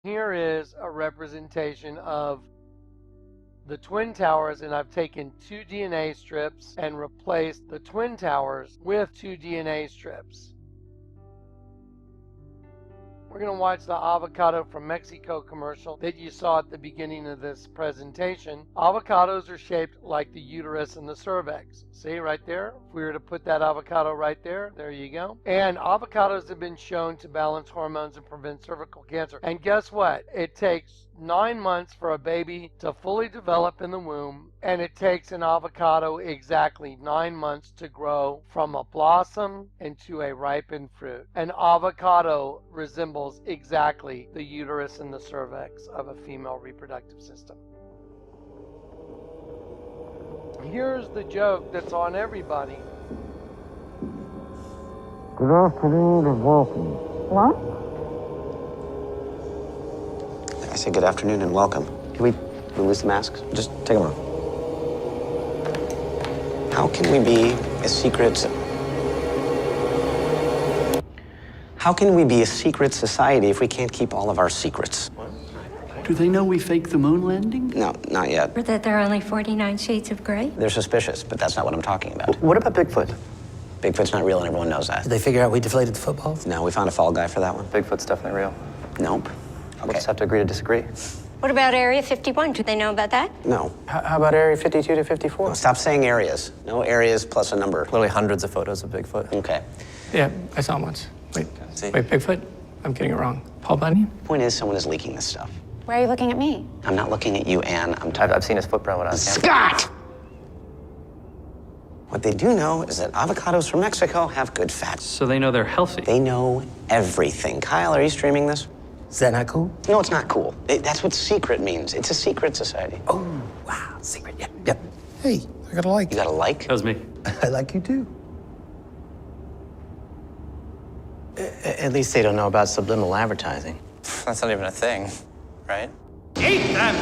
Here is a representation of the Twin Towers, and I've taken 2 DNA strips and replaced the Twin Towers with 2 DNA strips. We're going to watch the avocado from Mexico commercial that you saw at the beginning of this presentation. Avocados are shaped like the uterus and the cervix. See right there? If we were to put that avocado right there, there you go. And avocados have been shown to balance hormones and prevent cervical cancer. And guess what? It takes 9 months for a baby to fully develop in the womb, and it takes an avocado exactly 9 months to grow from a blossom into a ripened fruit. An avocado resembles exactly the uterus and the cervix of a female reproductive system. Here's the joke that's on everybody. Good afternoon and welcome. What? I say good afternoon and welcome. Can we release the masks? Just take them off. How can we be a secret... How can we be a secret society if we can't keep all of our secrets? Do they know we faked the moon landing? No, not yet. Or that there are only 49 shades of gray? They're suspicious, but that's not what I'm talking about. What about Bigfoot? Bigfoot's not real and everyone knows that. Did they figure out we deflated the footballs? No, we found a fall guy for that one. Bigfoot's definitely real. Nope. We'll just have to agree to disagree. What about Area 51? Do they know about that? No. How about Area 52 to 54? No, stop saying areas. No areas plus a number. Literally hundreds of photos of Bigfoot. Okay. Yeah, I saw him once. Wait, See? wait, Bigfoot? I'm getting it wrong. Paul Bunyan? Point is, someone is leaking this stuff. Why are you looking at me? I'm not looking at you, Anne. I've seen his footprint when I was Scott! What they do know is that avocados from Mexico have good fat. So they know they're healthy. They know everything. Kyle, are you streaming this? Is that not cool? No, it's not cool. That's what secret means. It's a secret society. Oh, wow, secret, yep. Hey, I got a like. You got a like? That was me. I like you too. At least they don't know about subliminal advertising. That's not even a thing, right? Eat them!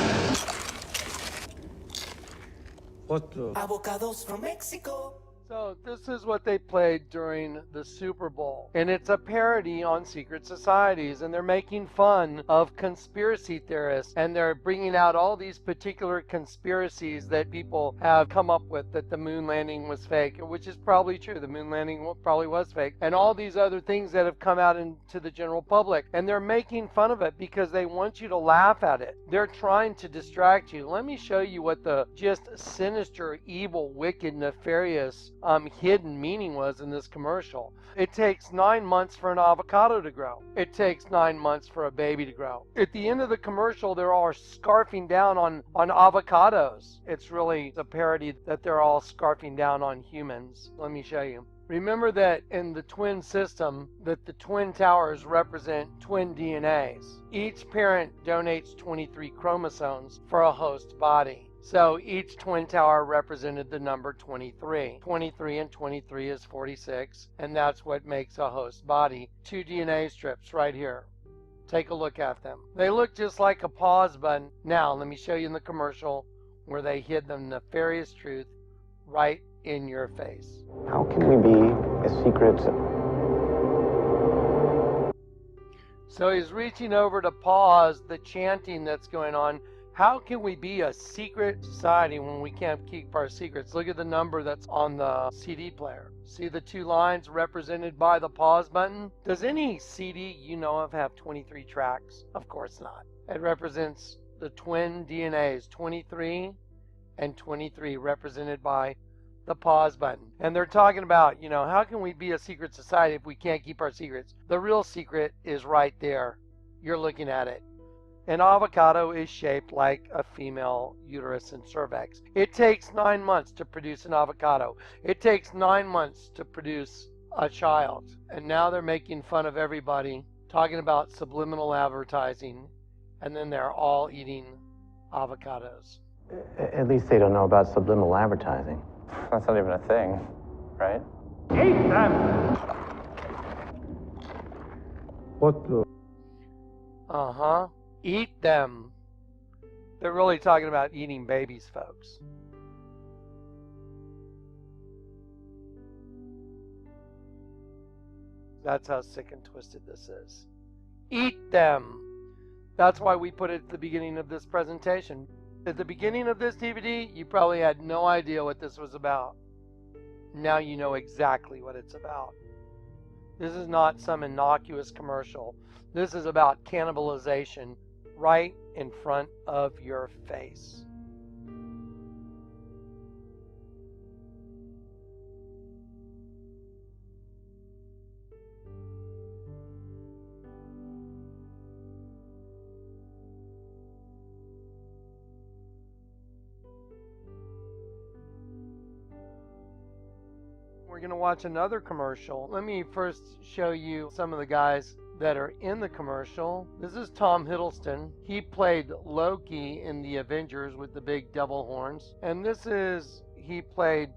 What the? Avocados from Mexico. So this is what they played during the Super Bowl. And it's a parody on secret societies. And they're making fun of conspiracy theorists. And they're bringing out all these particular conspiracies that people have come up with, that the moon landing was fake, which is probably true. The moon landing probably was fake. And all these other things that have come out into the general public. And they're making fun of it because they want you to laugh at it. They're trying to distract you. Let me show you what the just sinister, evil, wicked, nefarious hidden meaning was in this commercial. It takes 9 months for an avocado to grow. It takes 9 months for a baby to grow. At the end of the commercial, they're all scarfing down on avocados. It's really a parody that they're all scarfing down on humans. Let me show you. Remember that in the twin system, that the twin towers represent twin DNAs. Each parent donates 23 chromosomes for a host body. So each twin tower represented the number 23. 23 and 23 is 46, and that's what makes a host body. 2 DNA strips right here. Take a look at them. They look just like a pause button. Now, let me show you in the commercial where they hid the nefarious truth right in your face. How can we be a secret... So he's reaching over to pause the chanting that's going on. How can we be a secret society when we can't keep our secrets? Look at the number that's on the CD player. See the 2 lines represented by the pause button? Does any CD you know of have 23 tracks? Of course not. It represents the twin DNAs, 23 and 23, represented by the pause button. And they're talking about, how can we be a secret society if we can't keep our secrets? The real secret is right there. You're looking at it. An avocado is shaped like a female uterus and cervix. It takes 9 months to produce an avocado. It takes 9 months to produce a child. And now they're making fun of everybody, talking about subliminal advertising, and then they're all eating avocados. At least they don't know about subliminal advertising. That's not even a thing, right? Eat them! What the? Uh-huh. Eat them. They're really talking about eating babies, folks. That's how sick and twisted this is. Eat them. That's why we put it at the beginning of this presentation. At the beginning of this DVD, you probably had no idea what this was about. Now you know exactly what it's about. This is not some innocuous commercial. This is about cannibalization right in front of your face. We're going to watch another commercial. Let me first show you some of the guys that are in the commercial. This is Tom Hiddleston. He played Loki in the Avengers with the big devil horns. And he played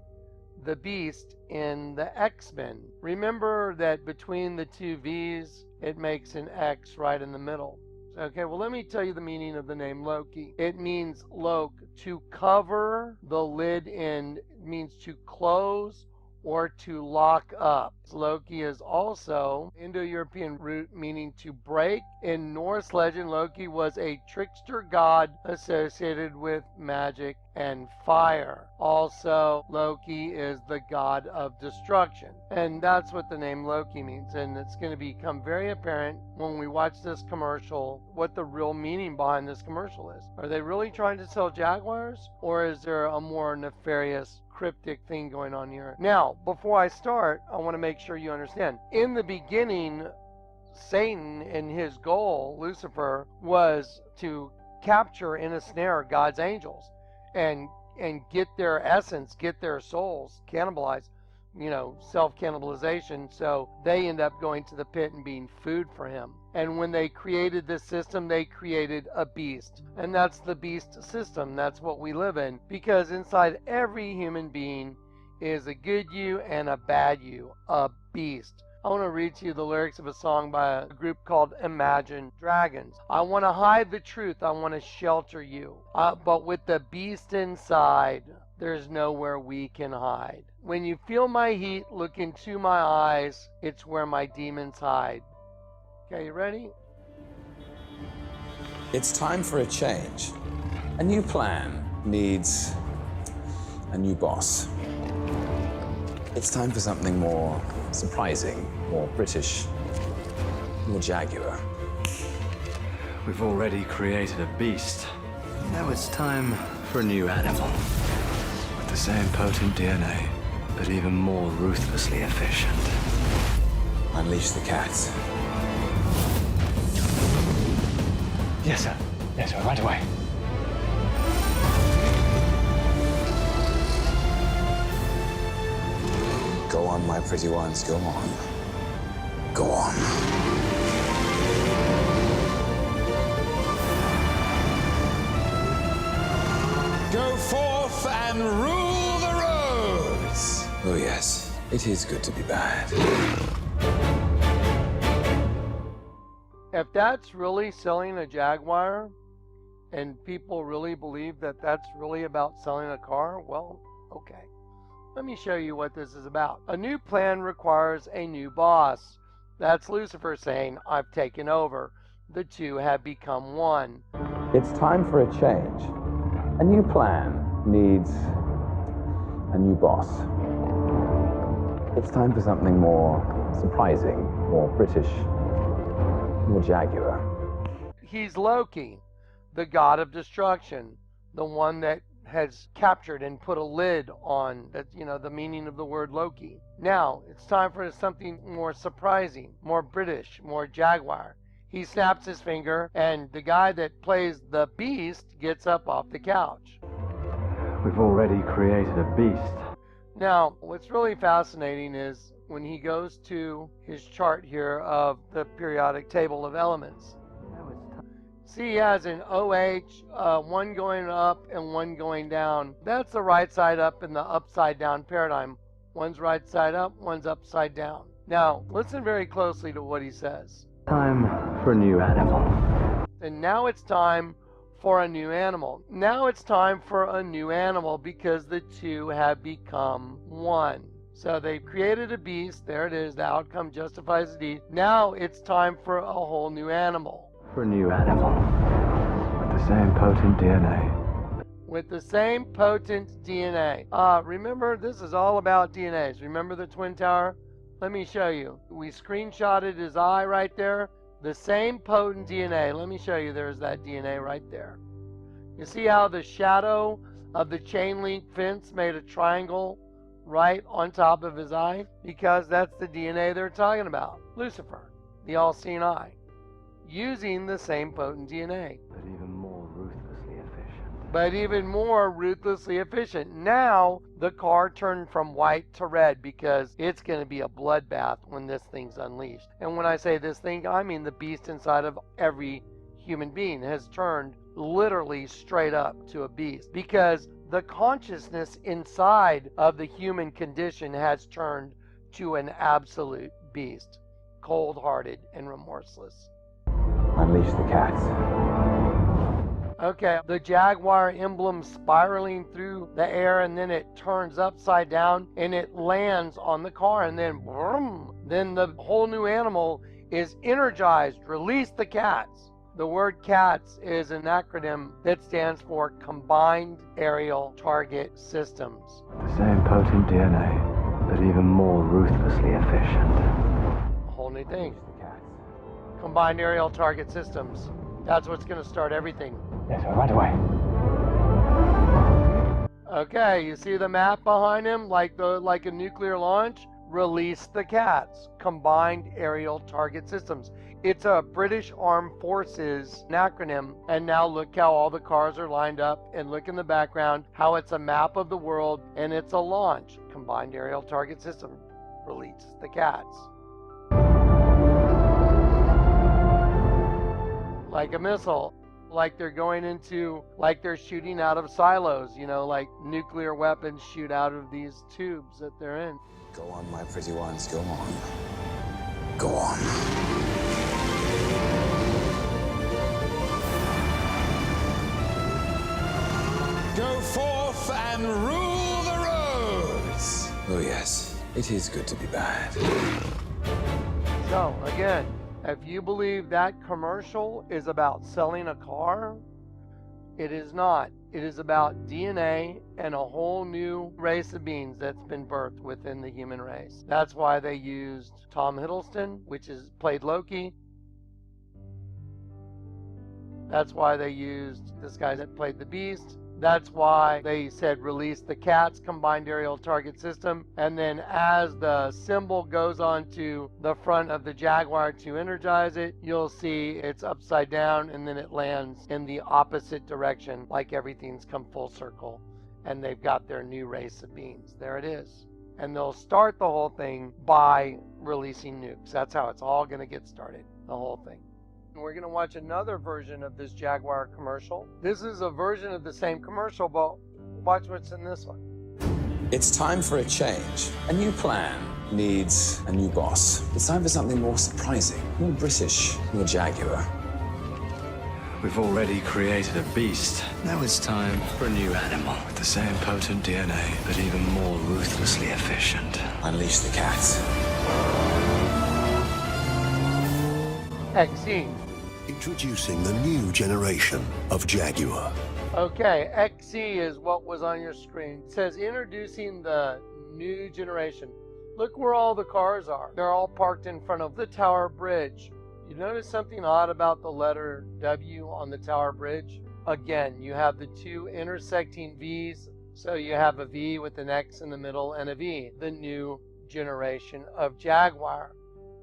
the Beast in the X-Men. Remember that between the two V's, it makes an X right in the middle. Okay, well, let me tell you the meaning of the name Loki. It means Lok, to cover the lid in. It means to close or to lock up. Loki is also Indo-European root meaning to break. In Norse legend, Loki was a trickster god associated with magic and fire. Also, Loki is the god of destruction. And that's what the name Loki means. And it's going to become very apparent when we watch this commercial what the real meaning behind this commercial is. Are they really trying to sell Jaguars? Or is there a more nefarious, cryptic thing going on here? Now, before I start, I want to make sure you understand. In the beginning, Satan and his goal, Lucifer, was to capture in a snare God's angels and get their essence, get their souls, cannibalize, self-cannibalization. So they end up going to the pit and being food for him. And when they created this system, they created a beast. And that's the beast system. That's what we live in. Because inside every human being is a good you and a bad you, a beast. I want to read to you the lyrics of a song by a group called Imagine Dragons. I want to hide the truth. I want to shelter you. But with the beast inside, there's nowhere we can hide. When you feel my heat, look into my eyes. It's where my demons hide. Okay, you ready? It's time for a change. A new plan needs a new boss. It's time for something more surprising, more British, more Jaguar. We've already created a beast. Now it's time for a new animal. With the same potent DNA, but even more ruthlessly efficient. Unleash the cats. Yes, sir. Yes, sir. Right away. Go on, my pretty ones, go on. Go on. Go forth and rule the roads! Oh yes, it is good to be bad. If that's really selling a Jaguar, and people really believe that that's really about selling a car, well, okay. Let me show you what this is about. A new plan requires a new boss. That's Lucifer saying, I've taken over. The two have become one. It's time for a change. A new plan needs a new boss. It's time for something more surprising, more British, more Jaguar. He's Loki, the god of destruction, the one that has captured and put a lid on that, the meaning of the word Loki. Now it's time for something more surprising, more British, more Jaguar. He snaps his finger and the guy that plays the beast gets up off the couch. We've already created a beast. Now, what's really fascinating is when he goes to his chart here of the periodic table of elements. See, he has an OH, one going up and one going down. That's the right side up in the upside down paradigm. One's right side up, one's upside down. Now, listen very closely to what he says. Time for a new animal. And now it's time for a new animal. Now it's time for a new animal because the two have become one. So they've created a beast. There it is. The outcome justifies the deed. Now it's time for a whole new animal. for a new animal with the same potent DNA. With the same potent DNA. Remember, this is all about DNAs. Remember the Twin Tower? Let me show you. We screenshotted his eye right there. The same potent DNA. Let me show you. There's that DNA right there. You see how the shadow of the chain link fence made a triangle right on top of his eye? Because that's the DNA they're talking about. Lucifer, the all-seeing eye, using the same potent DNA. But even more ruthlessly efficient. Now, the car turned from white to red because it's going to be a bloodbath when this thing's unleashed. And when I say this thing, I mean the beast inside of every human being has turned literally straight up to a beast. Because the consciousness inside of the human condition has turned to an absolute beast. Cold-hearted and remorseless. Unleash the cats. Okay, the Jaguar emblem spiraling through the air, and then it turns upside down and it lands on the car, and then vroom, then the whole new animal is energized. Release the cats. The word CATS is an acronym that stands for Combined Aerial Target Systems. The same potent DNA, but even more ruthlessly efficient. A whole new thing. Combined Aerial Target Systems. That's what's going to start everything. Yes, sir, right away. Okay, you see the map behind him, like a nuclear launch? Release the cats. Combined Aerial Target Systems. It's a British Armed Forces acronym, and now look how all the cars are lined up, and look in the background how it's a map of the world, and it's a launch. Combined Aerial Target System. Release the cats. Like a missile. Like they're going into, like they're shooting out of silos, you know, like nuclear weapons shoot out of these tubes that they're in. Go on, my pretty ones, go on. Go on. Go forth and rule the roads! Oh yes, it is good to be bad. So, again, if you believe that commercial is about selling a car, it is not. It is about DNA and a whole new race of beings that's been birthed within the human race. That's why they used Tom Hiddleston, which is played Loki. That's why they used this guy that played the Beast. That's why they said release the CATS, Combined Aerial Target System. And then as the symbol goes onto the front of the Jaguar to energize it, you'll see it's upside down and then it lands in the opposite direction, like everything's come full circle. And they've got their new race of beings. There it is. And they'll start the whole thing by releasing nukes. That's how it's all going to get started, the whole thing. We're going to watch another version of this Jaguar commercial. This is a version of the same commercial, but watch what's in this one. It's time for a change. A new plan needs a new boss. It's time for something more surprising, more British, more Jaguar. We've already created a beast. Now it's time for a new animal with the same potent DNA, but even more ruthlessly efficient. Unleash the cats. XE. Introducing the new generation of Jaguar. Okay, XE is what was on your screen. It says introducing the new generation. Look where all the cars are. They're all parked in front of the Tower Bridge. You notice something odd about the letter W on the Tower Bridge? Again, you have the two intersecting V's. So you have a V with an X in the middle and a V. The new generation of Jaguar.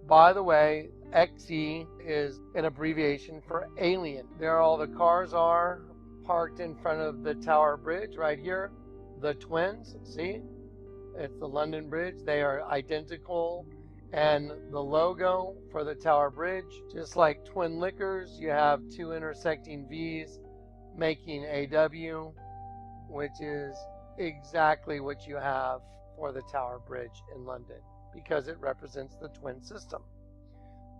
By the way, XE is an abbreviation for alien. There all the cars are parked in front of the Tower Bridge right here. The twins, see? It's the London Bridge. They are identical. And the logo for the Tower Bridge, just like Twin Liquors, you have two intersecting V's making AW, which is exactly what you have for the Tower Bridge in London, because it represents the twin system.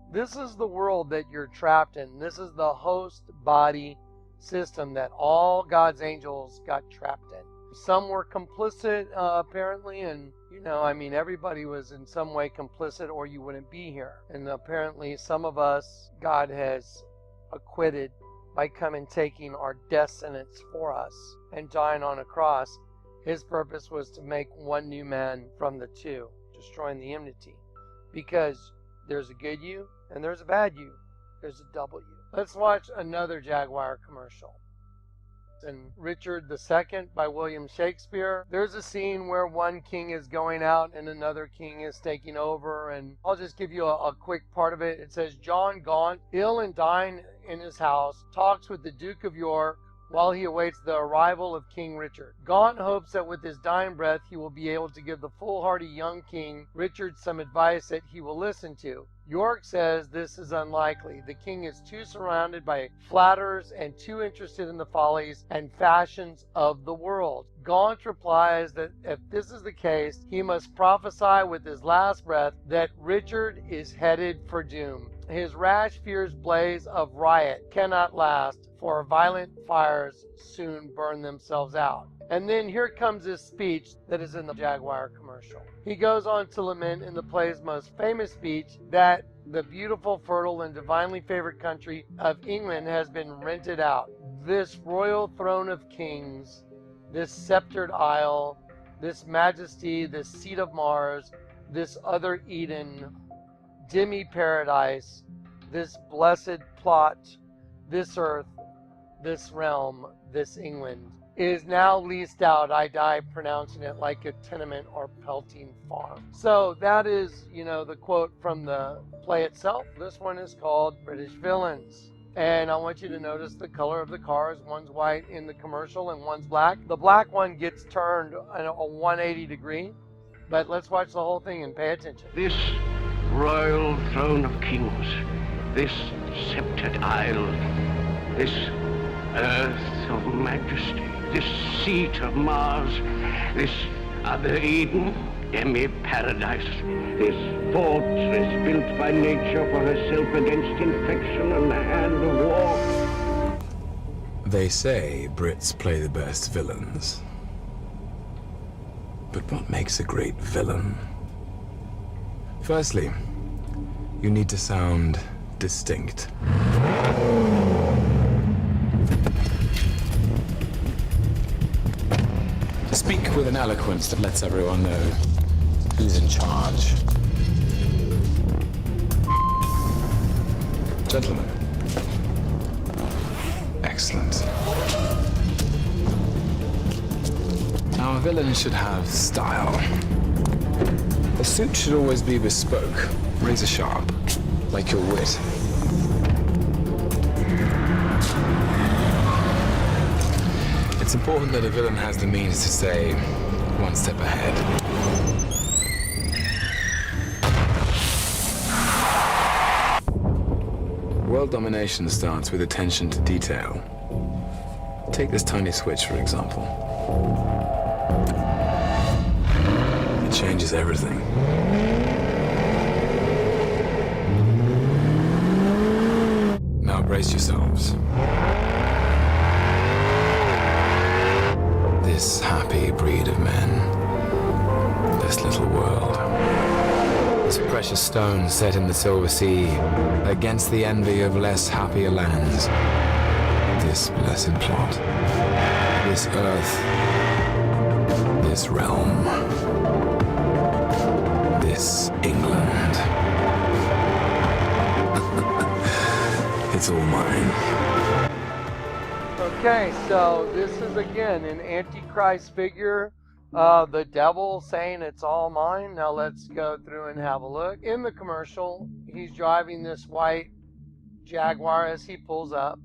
This is the world that you're trapped in. This is the host body system that all God's angels got trapped in. Some were complicit, apparently, and, everybody was in some way complicit or you wouldn't be here. And apparently some of us, God has acquitted by coming taking our death sentence for us and dying on a cross. His purpose was to make one new man from the two, destroying the enmity. Because there's a good you and there's a bad you. There's a double you. Let's watch another Jaguar commercial. In Richard II by William Shakespeare, there's a scene where one king is going out and another king is taking over, and I'll just give you a quick part of it. It says, John Gaunt, ill and dying in his house, talks with the Duke of York while he awaits the arrival of King Richard. Gaunt hopes that with his dying breath he will be able to give the foolhardy young king Richard some advice that he will listen to. York says this is unlikely. The king is too surrounded by flatterers and too interested in the follies and fashions of the world. Gaunt replies that if this is the case, he must prophesy with his last breath that Richard is headed for doom. His rash fears blaze of riot cannot last, for violent fires soon burn themselves out. And then here comes this speech that is in the Jaguar commercial. He goes on to lament in the play's most famous speech that the beautiful, fertile, and divinely favored country of England has been rented out. This royal throne of kings, this sceptered isle, this majesty, this seat of Mars, this other Eden, demi-paradise, this blessed plot, this earth, this realm, this England, is now leased out. I die pronouncing it like a tenement or pelting farm. So that is, the quote from the play itself. This one is called British Villains. And I want you to notice the color of the cars. One's white in the commercial and one's black. The black one gets turned a 180 degree. But let's watch the whole thing and pay attention. This royal throne of kings, this sceptred isle, this earth of majesty, this seat of Mars, this other Eden, demi-paradise, this fortress built by nature for herself against infection and the hand of war. They say Brits play the best villains. But what makes a great villain? Firstly, you need to sound distinct. Speak with an eloquence that lets everyone know who's in charge. Gentlemen. Excellent. Now, a villain should have style. The suit should always be bespoke, razor sharp, like your wit. It's important that a villain has the means to stay one step ahead. World domination starts with attention to detail. Take this tiny switch, for example. It changes everything. Now brace yourselves. This happy breed of men, this little world, this precious stone set in the silver sea against the envy of less happier lands, this blessed plot, this earth, this realm, this England. It's all mine. Okay, so this is again an Antichrist figure, the devil saying it's all mine. Now let's go through and have a look. In the commercial, he's driving this white Jaguar as he pulls up,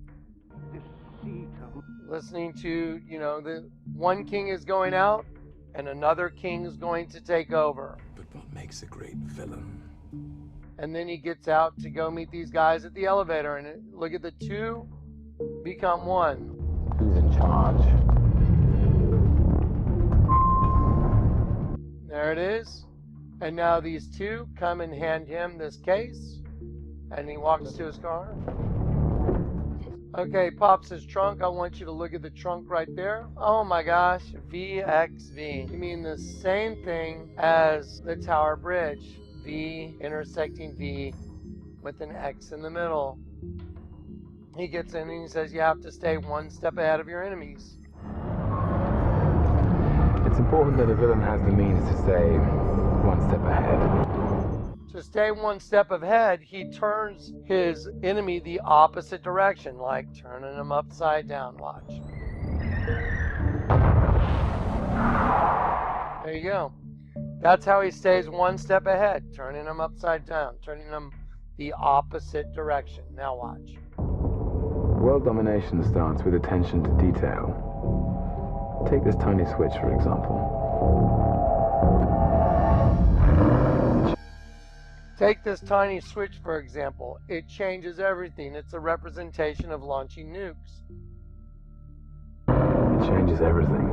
listening to, the one king is going out and another king is going to take over. But what makes a great villain? And then he gets out to go meet these guys at the elevator, and look at the two become one. Who's in charge? There it is. And now these two come and hand him this case, and he walks to his car. Okay, pops his trunk. I want you to look at the trunk right there. Oh my gosh, VXV. You mean the same thing as the Tower Bridge. V intersecting V with an X in the middle. he gets in and he says you have to stay one step ahead of your enemies. It's important that a villain has the means to stay one step ahead. To stay one step ahead, he turns his enemy the opposite direction, like turning him upside down. Watch. There you go. That's how he stays one step ahead, turning him upside down, turning him the opposite direction. Now watch. World domination starts with attention to detail. Take this tiny switch, for example. Take this tiny switch, for example. It changes everything. It's a representation of launching nukes. It changes everything.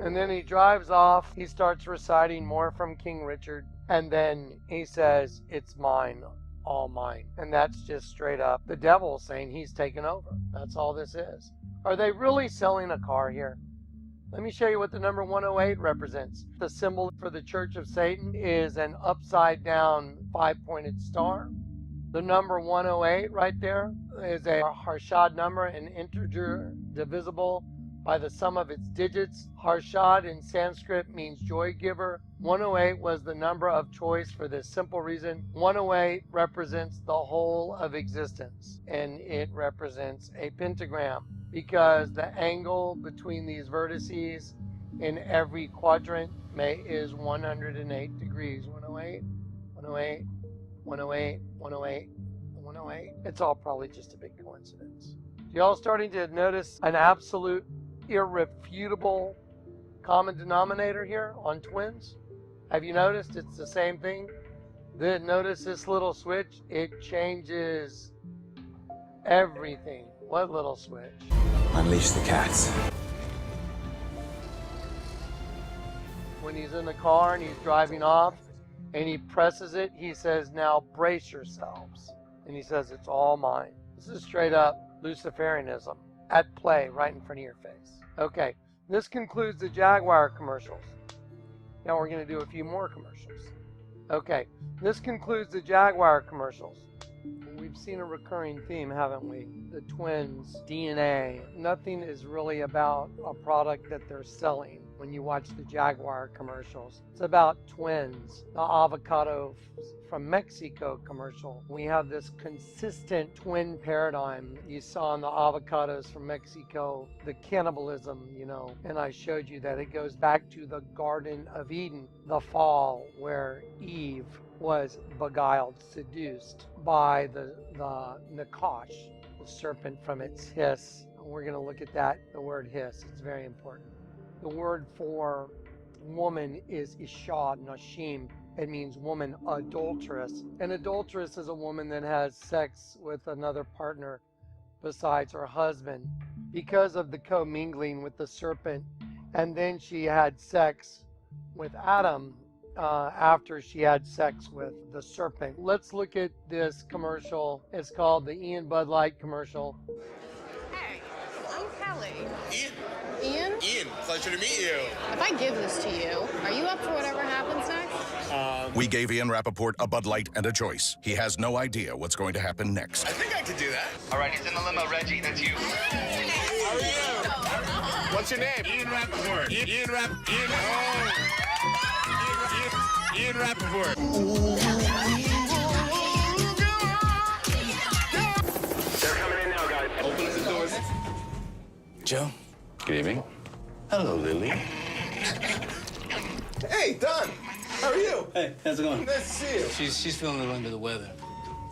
And then he drives off. He starts reciting more from King Richard. And then he says, it's mine, all mine. And that's just straight up the devil saying he's taken over. That's all this is. Are they really selling a car here? Let me show you what the number 108 represents. The symbol for the Church of Satan is an upside down 5-pointed star. The number 108 right there is a harshad number, an integer divisible by the sum of its digits. Harshad in Sanskrit means joy giver. 108 was the number of choice for this simple reason. 108 represents the whole of existence, and it represents a pentagram, because the angle between these vertices in every quadrant is 108 degrees. 108, 108, 108, 108, 108. It's all probably just a big coincidence. Y'all starting to notice an absolute irrefutable common denominator here on twins? Have you noticed it's the same thing? Then notice this little switch, it changes everything. What little switch? Unleash the cats. When he's in the car and he's driving off and he presses it, he says, now brace yourselves. And he says, it's all mine. This is straight up Luciferianism at play right in front of your face. Okay, this concludes the Jaguar commercials. Now we're going to do a few more commercials. Okay, this concludes the Jaguar commercials. We've seen a recurring theme, haven't we? The twins, DNA. Nothing is really about a product that they're selling when you watch the Jaguar commercials. It's about twins. The avocado from Mexico commercial. We have this consistent twin paradigm you saw in the avocados from Mexico, the cannibalism, and I showed you that it goes back to the Garden of Eden, the fall, where Eve was beguiled, seduced by the Nakash, the serpent from its hiss. We're going to look at that, the word hiss. It's very important. The word for woman is Isha Nashim. It means woman, adulteress. An adulteress is a woman that has sex with another partner besides her husband because of the commingling with the serpent. And then she had sex with Adam after she had sex with the serpent. Let's look at this commercial. It's called the Ian Bud Light commercial. Hey, I'm Kelly. Ian. Ian? Ian, pleasure to meet you. If I give this to you, are you up for whatever happens next? We gave Ian Rappaport a Bud Light and a choice. He has no idea what's going to happen next. I think I could do that. All right, he's in the limo. Reggie, that's you. How are you? What's your name? Ian Rappaport. Ian Rappaport. They're coming in now, guys. Open up the doors. Joe. Good evening. Hello, Lily. Hey, Don. How are you? Hey, how's it going? Nice to see you. She's feeling a little under the weather.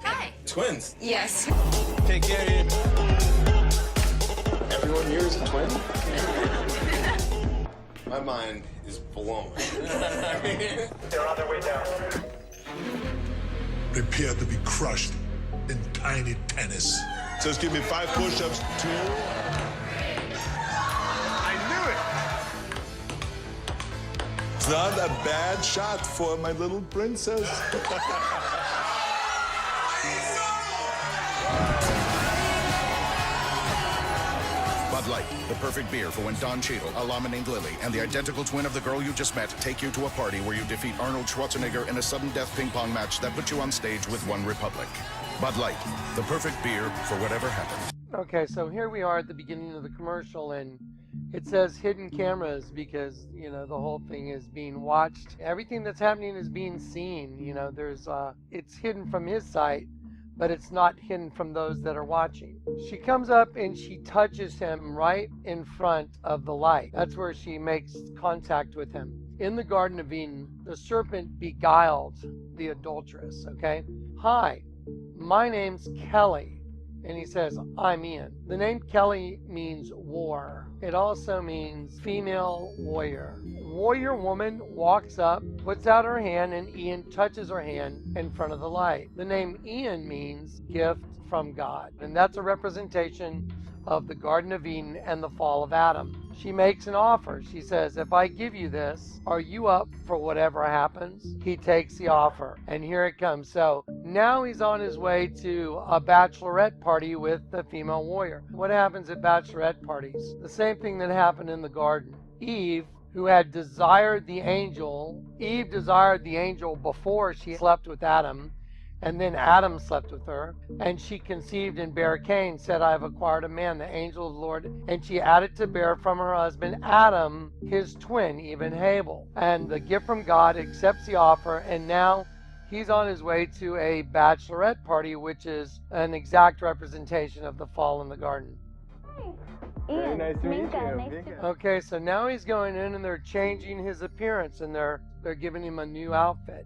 Hi. Twins. Yes. Take care, Ian. Everyone here is a twin? My mind is blown. They're on their way down. Prepare to be crushed in tiny tennis. Just give me 5 push-ups, 2. I knew it. It's not a bad shot for my little princess. Bud Light, the perfect beer for when Don Cheadle, a llama named Lily, and the identical twin of the girl you just met take you to a party where you defeat Arnold Schwarzenegger in a sudden death ping pong match that puts you on stage with One Republic. Bud Light, the perfect beer for whatever happens. Okay, so here we are at the beginning of the commercial, and it says hidden cameras because, you know, the whole thing is being watched. Everything that's happening is being seen. You know, it's hidden from his sight, but it's not hidden from those that are watching. She comes up and she touches him right in front of the light. That's where she makes contact with him. In the Garden of Eden, the serpent beguiled the adulteress, okay? Hi, my name's Kelly. And he says, I'm Ian. The name Kelly means war. It also means female warrior. Warrior woman walks up, puts out her hand, and Ian touches her hand in front of the light. The name Ian means gift from God. And that's a representation of the Garden of Eden and the fall of Adam. She makes an offer. She says, if I give you this, are you up for whatever happens? He takes the offer, and here it comes. So now he's on his way to a bachelorette party with the female warrior. What happens at bachelorette parties? The same thing that happened in the garden. Eve, who had desired the angel, Eve desired the angel before she slept with Adam, and then Adam slept with her, and she conceived and bare Cain, said, I have acquired a man, the angel of the Lord. And she added to bear from her husband Adam, his twin, even Abel. And the gift from God accepts the offer, and now he's on his way to a bachelorette party, which is an exact representation of the fall in the garden. Very nice to meet you. Okay, so now he's going in and they're changing his appearance, and they're giving him a new outfit.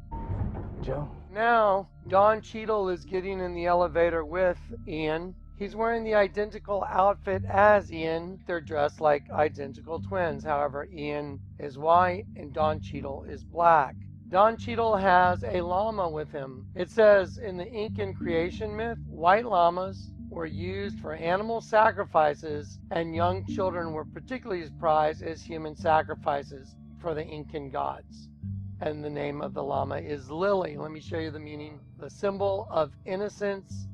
Joe? Now, Don Cheadle is getting in the elevator with Ian. He's wearing the identical outfit as Ian. They're dressed like identical twins. However, Ian is white and Don Cheadle is black. Don Cheadle has a llama with him. It says in the Incan creation myth, white llamas were used for animal sacrifices, and young children were particularly prized as human sacrifices for the Incan gods. And the name of the llama is Lily. Let me show you the meaning. The symbol of innocence,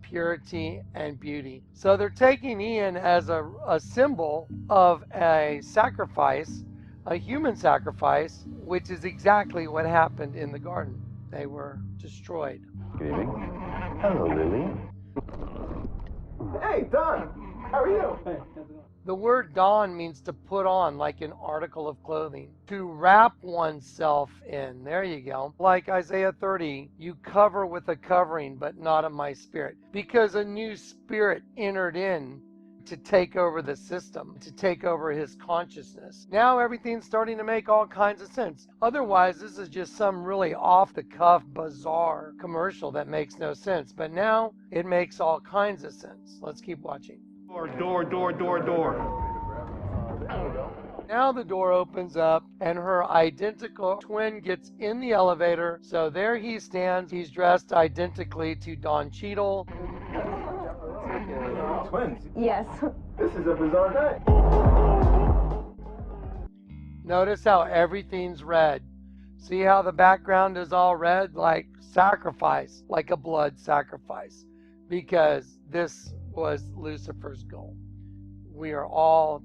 purity, and beauty. So they're taking Ian as a symbol of a sacrifice, a human sacrifice, which is exactly what happened in the garden. They were destroyed. Good evening. Hello, Lily. Hey, Don. How are you? Hey, how's it going? The word don means to put on, like an article of clothing. To wrap oneself in. There you go. Like Isaiah 30, you cover with a covering, but not of my spirit. Because a new spirit entered in to take over the system, to take over his consciousness. Now everything's starting to make all kinds of sense. Otherwise, this is just some really off-the-cuff, bizarre commercial that makes no sense. But now it makes all kinds of sense. Let's keep watching. Door. Now the door opens up and her identical twin gets in the elevator. So there he stands. He's dressed identically to Don Cheadle. Twins? Yes. This is a bizarre night. Notice how everything's red. See how the background is all red? Like sacrifice, like a blood sacrifice. Because this was Lucifer's goal. We all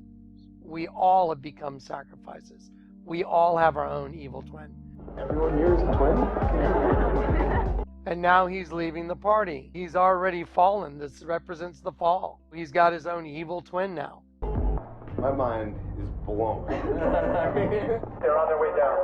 have become sacrifices. We all have our own evil twin. Everyone here is a twin? And now he's leaving the party. He's already fallen. This represents the fall. He's got his own evil twin now. My mind is blown. They're on their way down.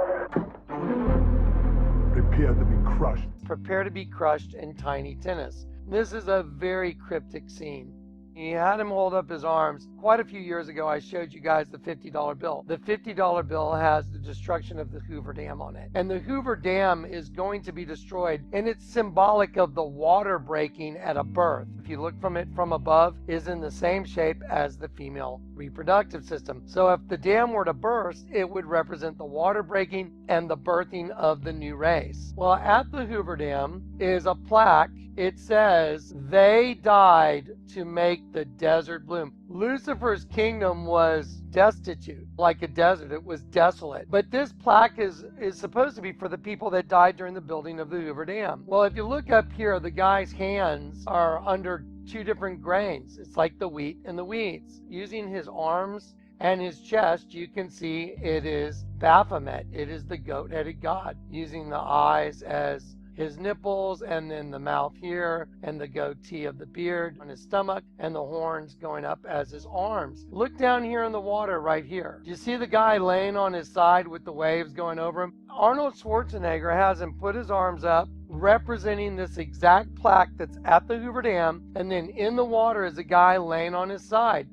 Prepare to be crushed. Prepare to be crushed in tiny tennis. This is a very cryptic scene. He had him hold up his arms. Quite a few years ago, I showed you guys the $50 bill. The $50 bill has the destruction of the Hoover Dam on it. And the Hoover Dam is going to be destroyed, and it's symbolic of the water breaking at a birth. If you look from it from above, is in the same shape as the female reproductive system. So if the dam were to burst, it would represent the water breaking and the birthing of the new race. Well, at the Hoover Dam is a plaque. It says, they died to make the desert bloom. Lucifer's kingdom was destitute, like a desert. It was desolate. But this plaque is supposed to be for the people that died during the building of the Hoover Dam. Well, if you look up here, the guy's hands are under two different grains. It's like the wheat and the weeds. Using his arms and his chest, you can see it is Baphomet. It is the goat-headed god, using the eyes as his nipples, and then the mouth here, and the goatee of the beard on his stomach, and the horns going up as his arms. Look down here in the water right here. Do you see the guy laying on his side with the waves going over him? Arnold Schwarzenegger has him put his arms up, representing this exact plaque that's at the Hoover Dam, and then in the water is a guy laying on his side.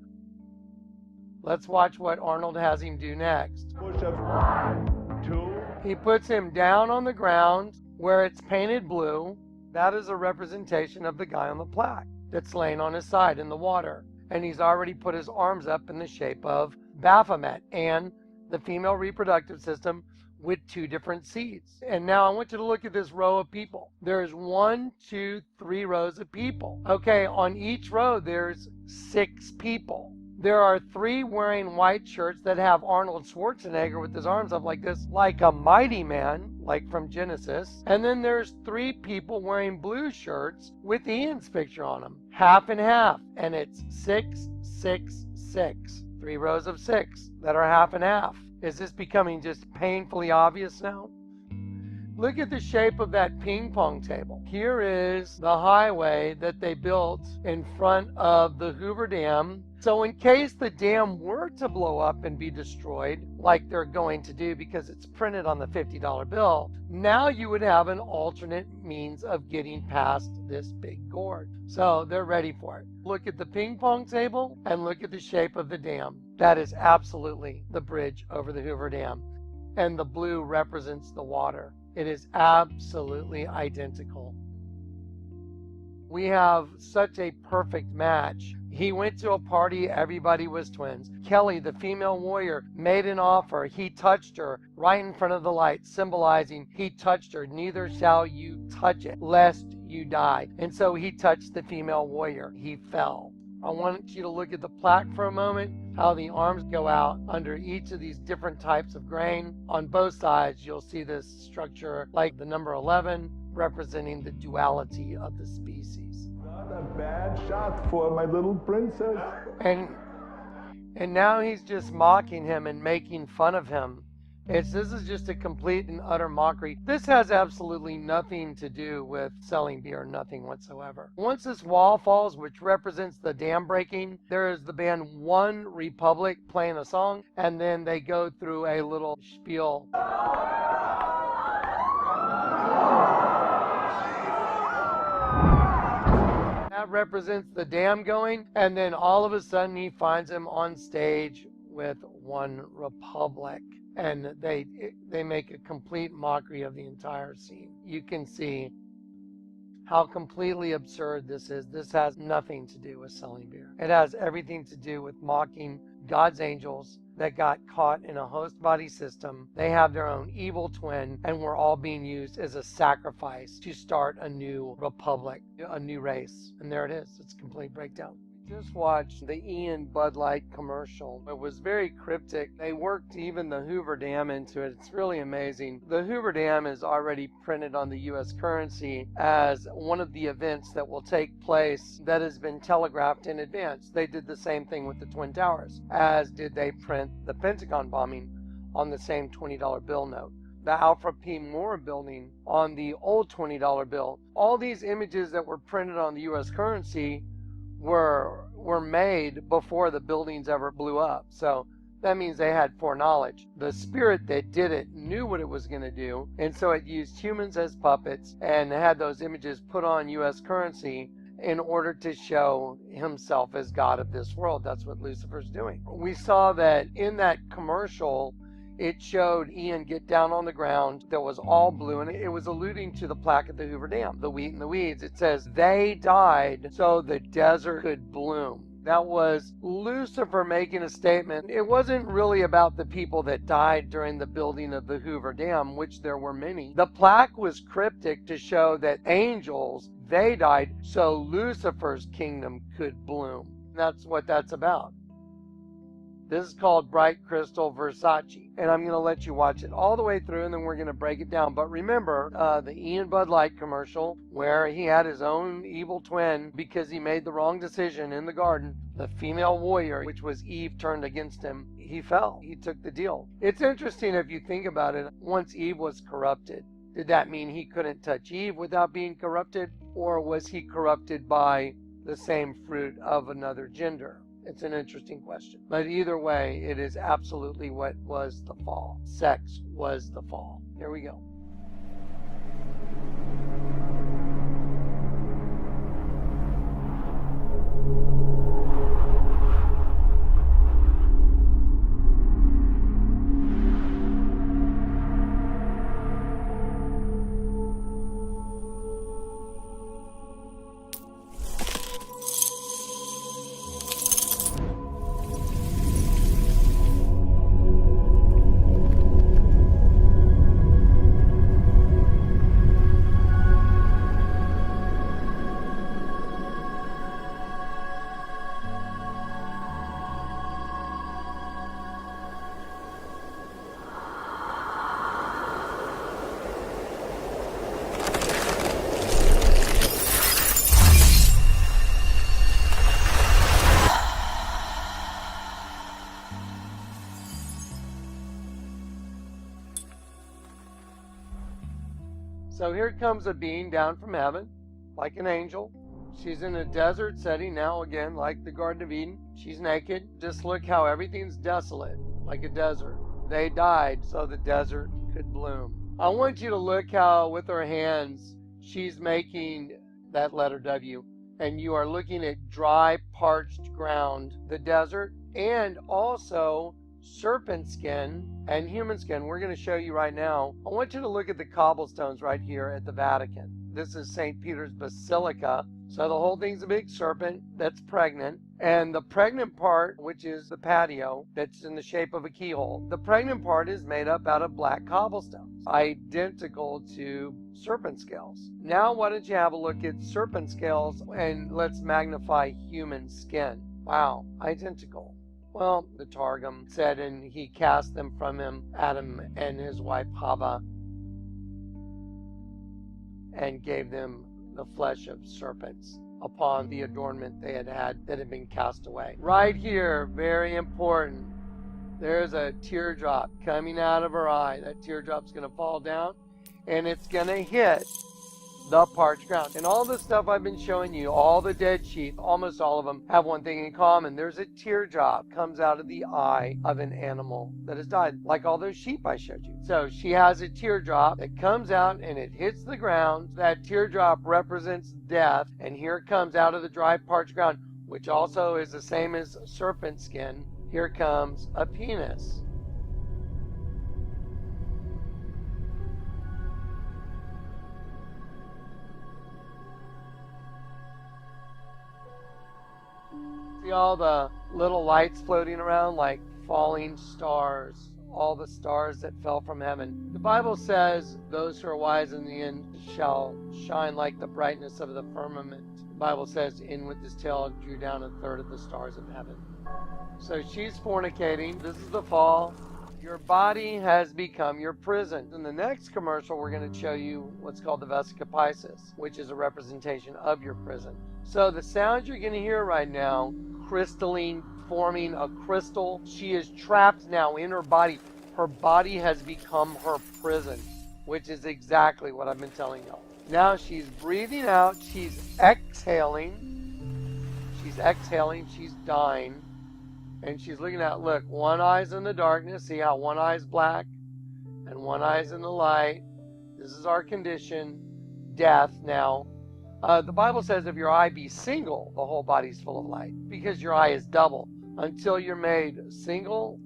Let's watch what Arnold has him do next. Push-up. 2. He puts him down on the ground where it's painted blue. That is a representation of the guy on the plaque that's laying on his side in the water. And he's already put his arms up in the shape of Baphomet and the female reproductive system with 2 different seeds. And now I want you to look at this row of people. There's 1, 2, 3 rows of people. Okay, on each row there's 6 people. There are 3 wearing white shirts that have Arnold Schwarzenegger with his arms up like this, like a mighty man, like from Genesis. And then there's 3 people wearing blue shirts with Ian's picture on them, half and half. And it's 6, 6, 6. 3 rows of 6 that are half and half. Is this becoming just painfully obvious now? Look at the shape of that ping pong table. Here is the highway that they built in front of the Hoover Dam. So in case the dam were to blow up and be destroyed, like they're going to do because it's printed on the $50 bill, now you would have an alternate means of getting past this big gorge. So they're ready for it. Look at the ping pong table and look at the shape of the dam. That is absolutely the bridge over the Hoover Dam. And the blue represents the water. It is absolutely identical. We have such a perfect match. He went to a party, everybody was twins. Kelly, the female warrior, made an offer. He touched her right in front of the light, symbolizing he touched her. Neither shall you touch it, lest you die. And so he touched the female warrior. He fell. I want you to look at the plaque for a moment, how the arms go out under each of these different types of grain. On both sides, you'll see this structure like the number 11, representing the duality of the species. Not a bad shot for my little princess. And now he's just mocking him and making fun of him. This is just a complete and utter mockery. This has absolutely nothing to do with selling beer, nothing whatsoever. Once this wall falls, which represents the dam breaking, there is the band One Republic playing a song, and then they go through a little spiel. That represents the dam going, and then all of a sudden he finds him on stage with One Republic. And they make a complete mockery of the entire scene. You can see how completely absurd this is. This has nothing to do with selling beer. It has everything to do with mocking God's angels that got caught in a host body system. They have their own evil twin, and we're all being used as a sacrifice to start a new republic, a new race. And there it is. It's a complete breakdown. Just watched the Ian Bud Light commercial. It was very cryptic. They worked even the Hoover Dam into it. It's really amazing. The Hoover Dam is already printed on the U.S. currency as one of the events that will take place that has been telegraphed in advance. They did the same thing with the Twin Towers, as did they print the Pentagon bombing on the same $20 bill note. The Alfred P. Moore building on the old $20 bill. All these images that were printed on the U.S. currency were made before the buildings ever blew up. So that means they had foreknowledge. The spirit that did it knew what it was going to do, and so it used humans as puppets and had those images put on U.S. currency in order to show himself as God of this world. That's what Lucifer's doing. We saw that in that commercial, it showed Ian get down on the ground that was all blue, and it was alluding to the plaque at the Hoover Dam, the wheat and the weeds. It says, they died so the desert could bloom. That was Lucifer making a statement. It wasn't really about the people that died during the building of the Hoover Dam, which there were many. The plaque was cryptic to show that angels, they died so Lucifer's kingdom could bloom. That's what that's about. This is called Bright Crystal Versace, and I'm going to let you watch it all the way through, and then we're going to break it down. But remember the Ian Bud Light commercial where he had his own evil twin because he made the wrong decision in the garden. The female warrior, which was Eve, turned against him. He fell. He took the deal. It's interesting if you think about it. Once Eve was corrupted, Did that mean he couldn't touch Eve without being corrupted? Or was he corrupted by the same fruit of another gender? It's an interesting question. But either way, it is absolutely what was the fall. Sex was the fall. Here we go. So here comes a being down from heaven, like an angel. She's in a desert setting now, again, like the Garden of Eden. She's naked. Just look how everything's desolate, like a desert. They died so the desert could bloom. I want you to look how, with her hands, she's making that letter W. And you are looking at dry, parched ground, the desert, and also serpent skin and human skin. We're going to show you right now. I want you to look at the cobblestones right here at the Vatican. This is St. Peter's Basilica. So the whole thing's a big serpent that's pregnant. And the pregnant part, which is the patio, that's in the shape of a keyhole, the pregnant part is made up out of black cobblestones, identical to serpent scales. Now why don't you have a look at serpent scales and let's magnify human skin. Wow, identical. Well, the Targum said, and he cast them from him, Adam and his wife Hava, and gave them the flesh of serpents upon the adornment they had had that had been cast away. Right here, very important, there's a teardrop coming out of her eye. That teardrop's going to fall down, and it's going to hit the parched ground. And all the stuff I've been showing you, all the dead sheep, almost all of them have one thing in common. There's a teardrop comes out of the eye of an animal that has died, like all those sheep I showed you. So she has a teardrop that comes out and it hits the ground. That teardrop represents death, and here it comes out of the dry parched ground, which also is the same as serpent skin. Here comes a penis. See all the little lights floating around like falling stars, all the stars that fell from heaven. The Bible says those who are wise in the end shall shine like the brightness of the firmament. The Bible says, in with his tail drew down a third of the stars of heaven. So she's fornicating. This is the fall. Your body has become your prison. In the next commercial, we're going to show you what's called the Vesica Piscis, which is a representation of your prison. So the sounds you're going to hear right now, crystalline, forming a crystal. She is trapped now in her body. Her body has become her prison, which is exactly what I've been telling y'all. Now she's breathing out. She's exhaling. She's exhaling. She's dying. And she's looking at, look, one eye's in the darkness. See how one eye's black and one eye's in the light. This is our condition, death now. The Bible says if your eye be single, the whole body's full of light, because your eye is double. Until you're made single,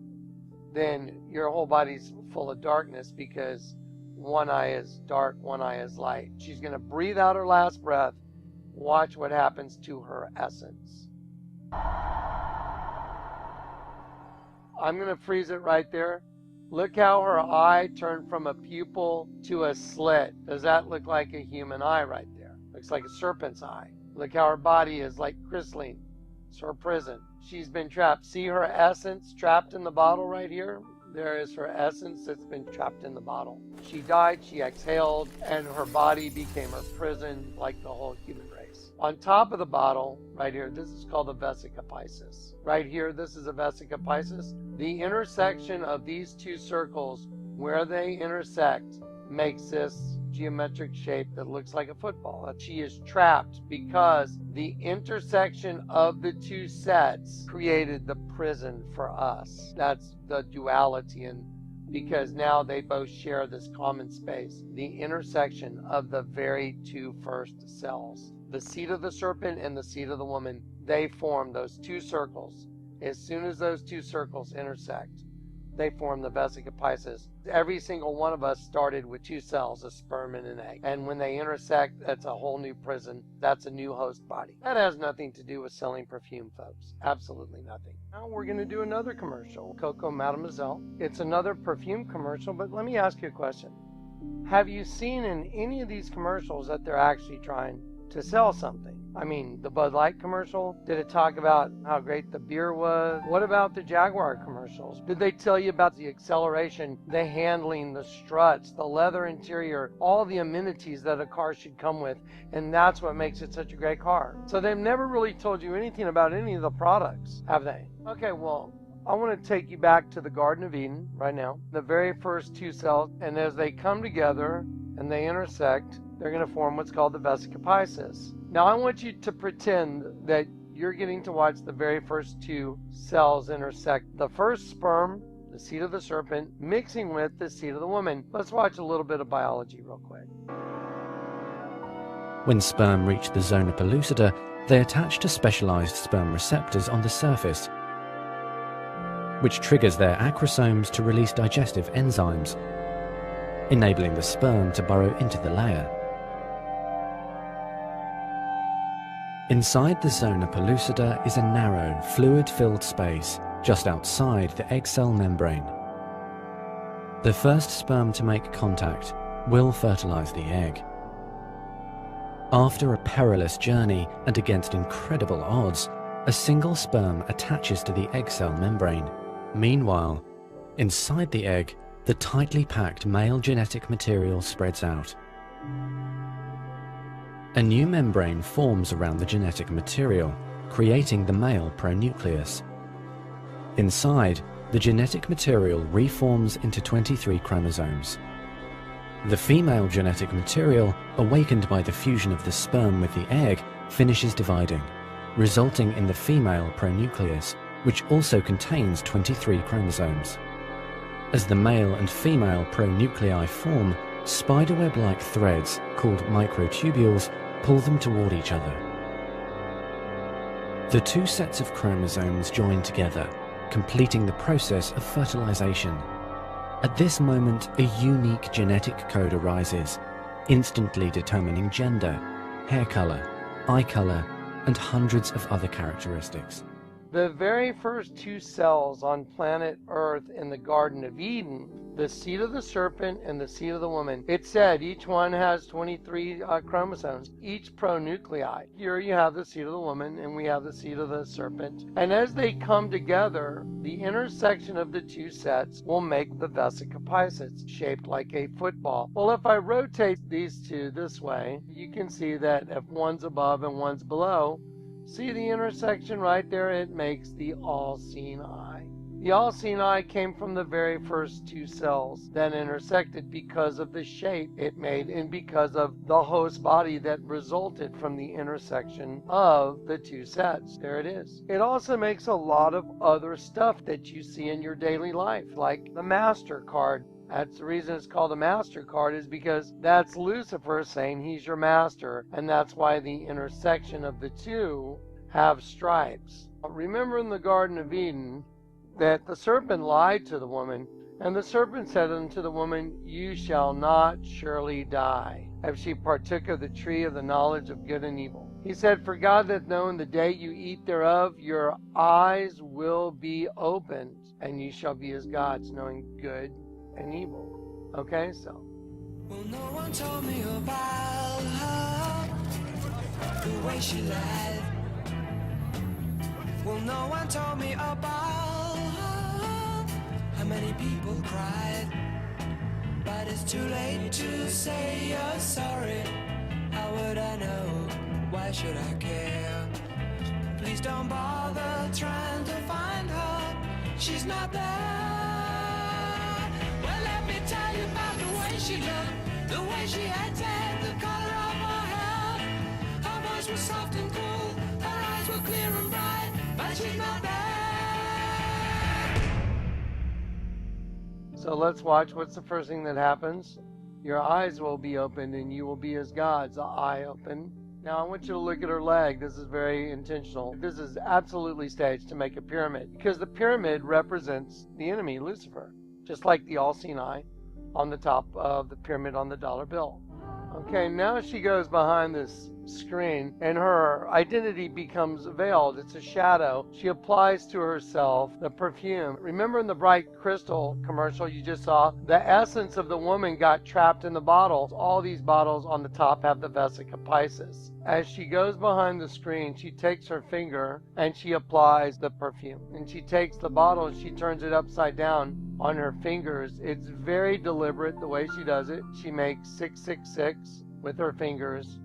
then your whole body's full of darkness, because one eye is dark, one eye is light. She's going to breathe out her last breath. Watch what happens to her essence. I'm going to freeze it right there. Look how her eye turned from a pupil to a slit. Does that look like a human eye right there? Looks like a serpent's eye. Look how her body is like crystalline. It's her prison. She's been trapped. See her essence trapped in the bottle right here? There is her essence that's been trapped in the bottle. She died, she exhaled, and her body became her prison like the whole human race. On top of the bottle, right here, this is called the Vesica Piscis. Right here, this is a Vesica Piscis. The intersection of these two circles, where they intersect, makes this geometric shape that looks like a football. She is trapped because the intersection of the two sets created the prison for us. That's the duality, and because now they both share this common space, the intersection of the very two first cells. The seed of the serpent and the seed of the woman, they form those two circles. As soon as those two circles intersect, they form the vesica piscis. Every single one of us started with two cells, a sperm and an egg. And when they intersect, that's a whole new prison. That's a new host body. That has nothing to do with selling perfume, folks. Absolutely nothing. Now we're going to do another commercial, Coco Mademoiselle. It's another perfume commercial, but let me ask you a question. Have you seen in any of these commercials that they're actually trying to sell something? I mean, the Bud Light commercial, did it talk about how great the beer was? What about the Jaguar commercials? Did they tell you about the acceleration, the handling, the struts, the leather interior, all the amenities that a car should come with? And that's what makes it such a great car. So they've never really told you anything about any of the products, have they? Okay, well, I want to take you back to the Garden of Eden right now. The very first two cells, and as they come together and they intersect, they're going to form what's called the vesica piscis. Now I want you to pretend that you're getting to watch the very first two cells intersect. The first sperm, the seed of the serpent, mixing with the seed of the woman. Let's watch a little bit of biology real quick. When sperm reach the zona pellucida, they attach to specialized sperm receptors on the surface, which triggers their acrosomes to release digestive enzymes, enabling the sperm to burrow into the layer. Inside the zona pellucida is a narrow, fluid-filled space just outside the egg cell membrane. The first sperm to make contact will fertilize the egg. After a perilous journey and against incredible odds, a single sperm attaches to the egg cell membrane. Meanwhile, inside the egg, the tightly packed male genetic material spreads out. A new membrane forms around the genetic material, creating the male pronucleus. Inside, the genetic material reforms into 23 chromosomes. The female genetic material, awakened by the fusion of the sperm with the egg, finishes dividing, resulting in the female pronucleus, which also contains 23 chromosomes. As the male and female pronuclei form, spiderweb-like threads, called microtubules, pull them toward each other. The two sets of chromosomes join together, completing the process of fertilization. At this moment, a unique genetic code arises, instantly determining gender, hair color, eye color, and hundreds of other characteristics. The very first two cells on planet Earth in the Garden of Eden, the seed of the serpent and the seed of the woman, it said each one has 23 chromosomes, each pronuclei. Here you have the seed of the woman and we have the seed of the serpent. And as they come together, the intersection of the two sets will make the vesica piscis, shaped like a football. Well, if I rotate these two this way, you can see that if one's above and one's below, see the intersection right there? It makes the all-seeing eye. The all-seeing eye came from the very first two cells that intersected because of the shape it made and because of the host body that resulted from the intersection of the two sets. There it is. It also makes a lot of other stuff that you see in your daily life, like the MasterCard. That's the reason it's called a MasterCard, is because that's Lucifer saying he's your master, and that's why the intersection of the two have stripes. Remember in the Garden of Eden that the serpent lied to the woman, and the serpent said unto the woman, "You shall not surely die, if she partook of the tree of the knowledge of good and evil." He said, "For God hath known the day you eat thereof, your eyes will be opened, and you shall be as gods, knowing good and evil." Okay, so. Well, no one told me about her, the way she lied. Well, no one told me about her, how many people cried. But it's too late to say you're sorry. How would I know? Why should I care? Please don't bother trying to find her. She's not there. Well, let me tell you about the way way she looked, the way she had tan, the color of her hair. Her voice was soft and cool, her eyes were clear and bright, but she's not there. So let's watch. What's the first thing that happens? Your eyes will be opened and you will be as God's eye open. Now I want you to look at her leg. This is very intentional. This is absolutely staged to make a pyramid, because the pyramid represents the enemy, Lucifer, just like the all-seeing eye on the top of the pyramid on the dollar bill. Okay, now she goes behind this screen and her identity becomes veiled. It's a shadow. She applies to herself the perfume. Remember in the bright crystal commercial you just saw, the essence of the woman got trapped in the bottles. All these bottles on the top have the Vesica Pisces. As she goes behind the screen, she takes her finger and she applies the perfume. And she takes the bottle and she turns it upside down on her fingers. It's very deliberate the way she does it. She makes 666 with her fingers.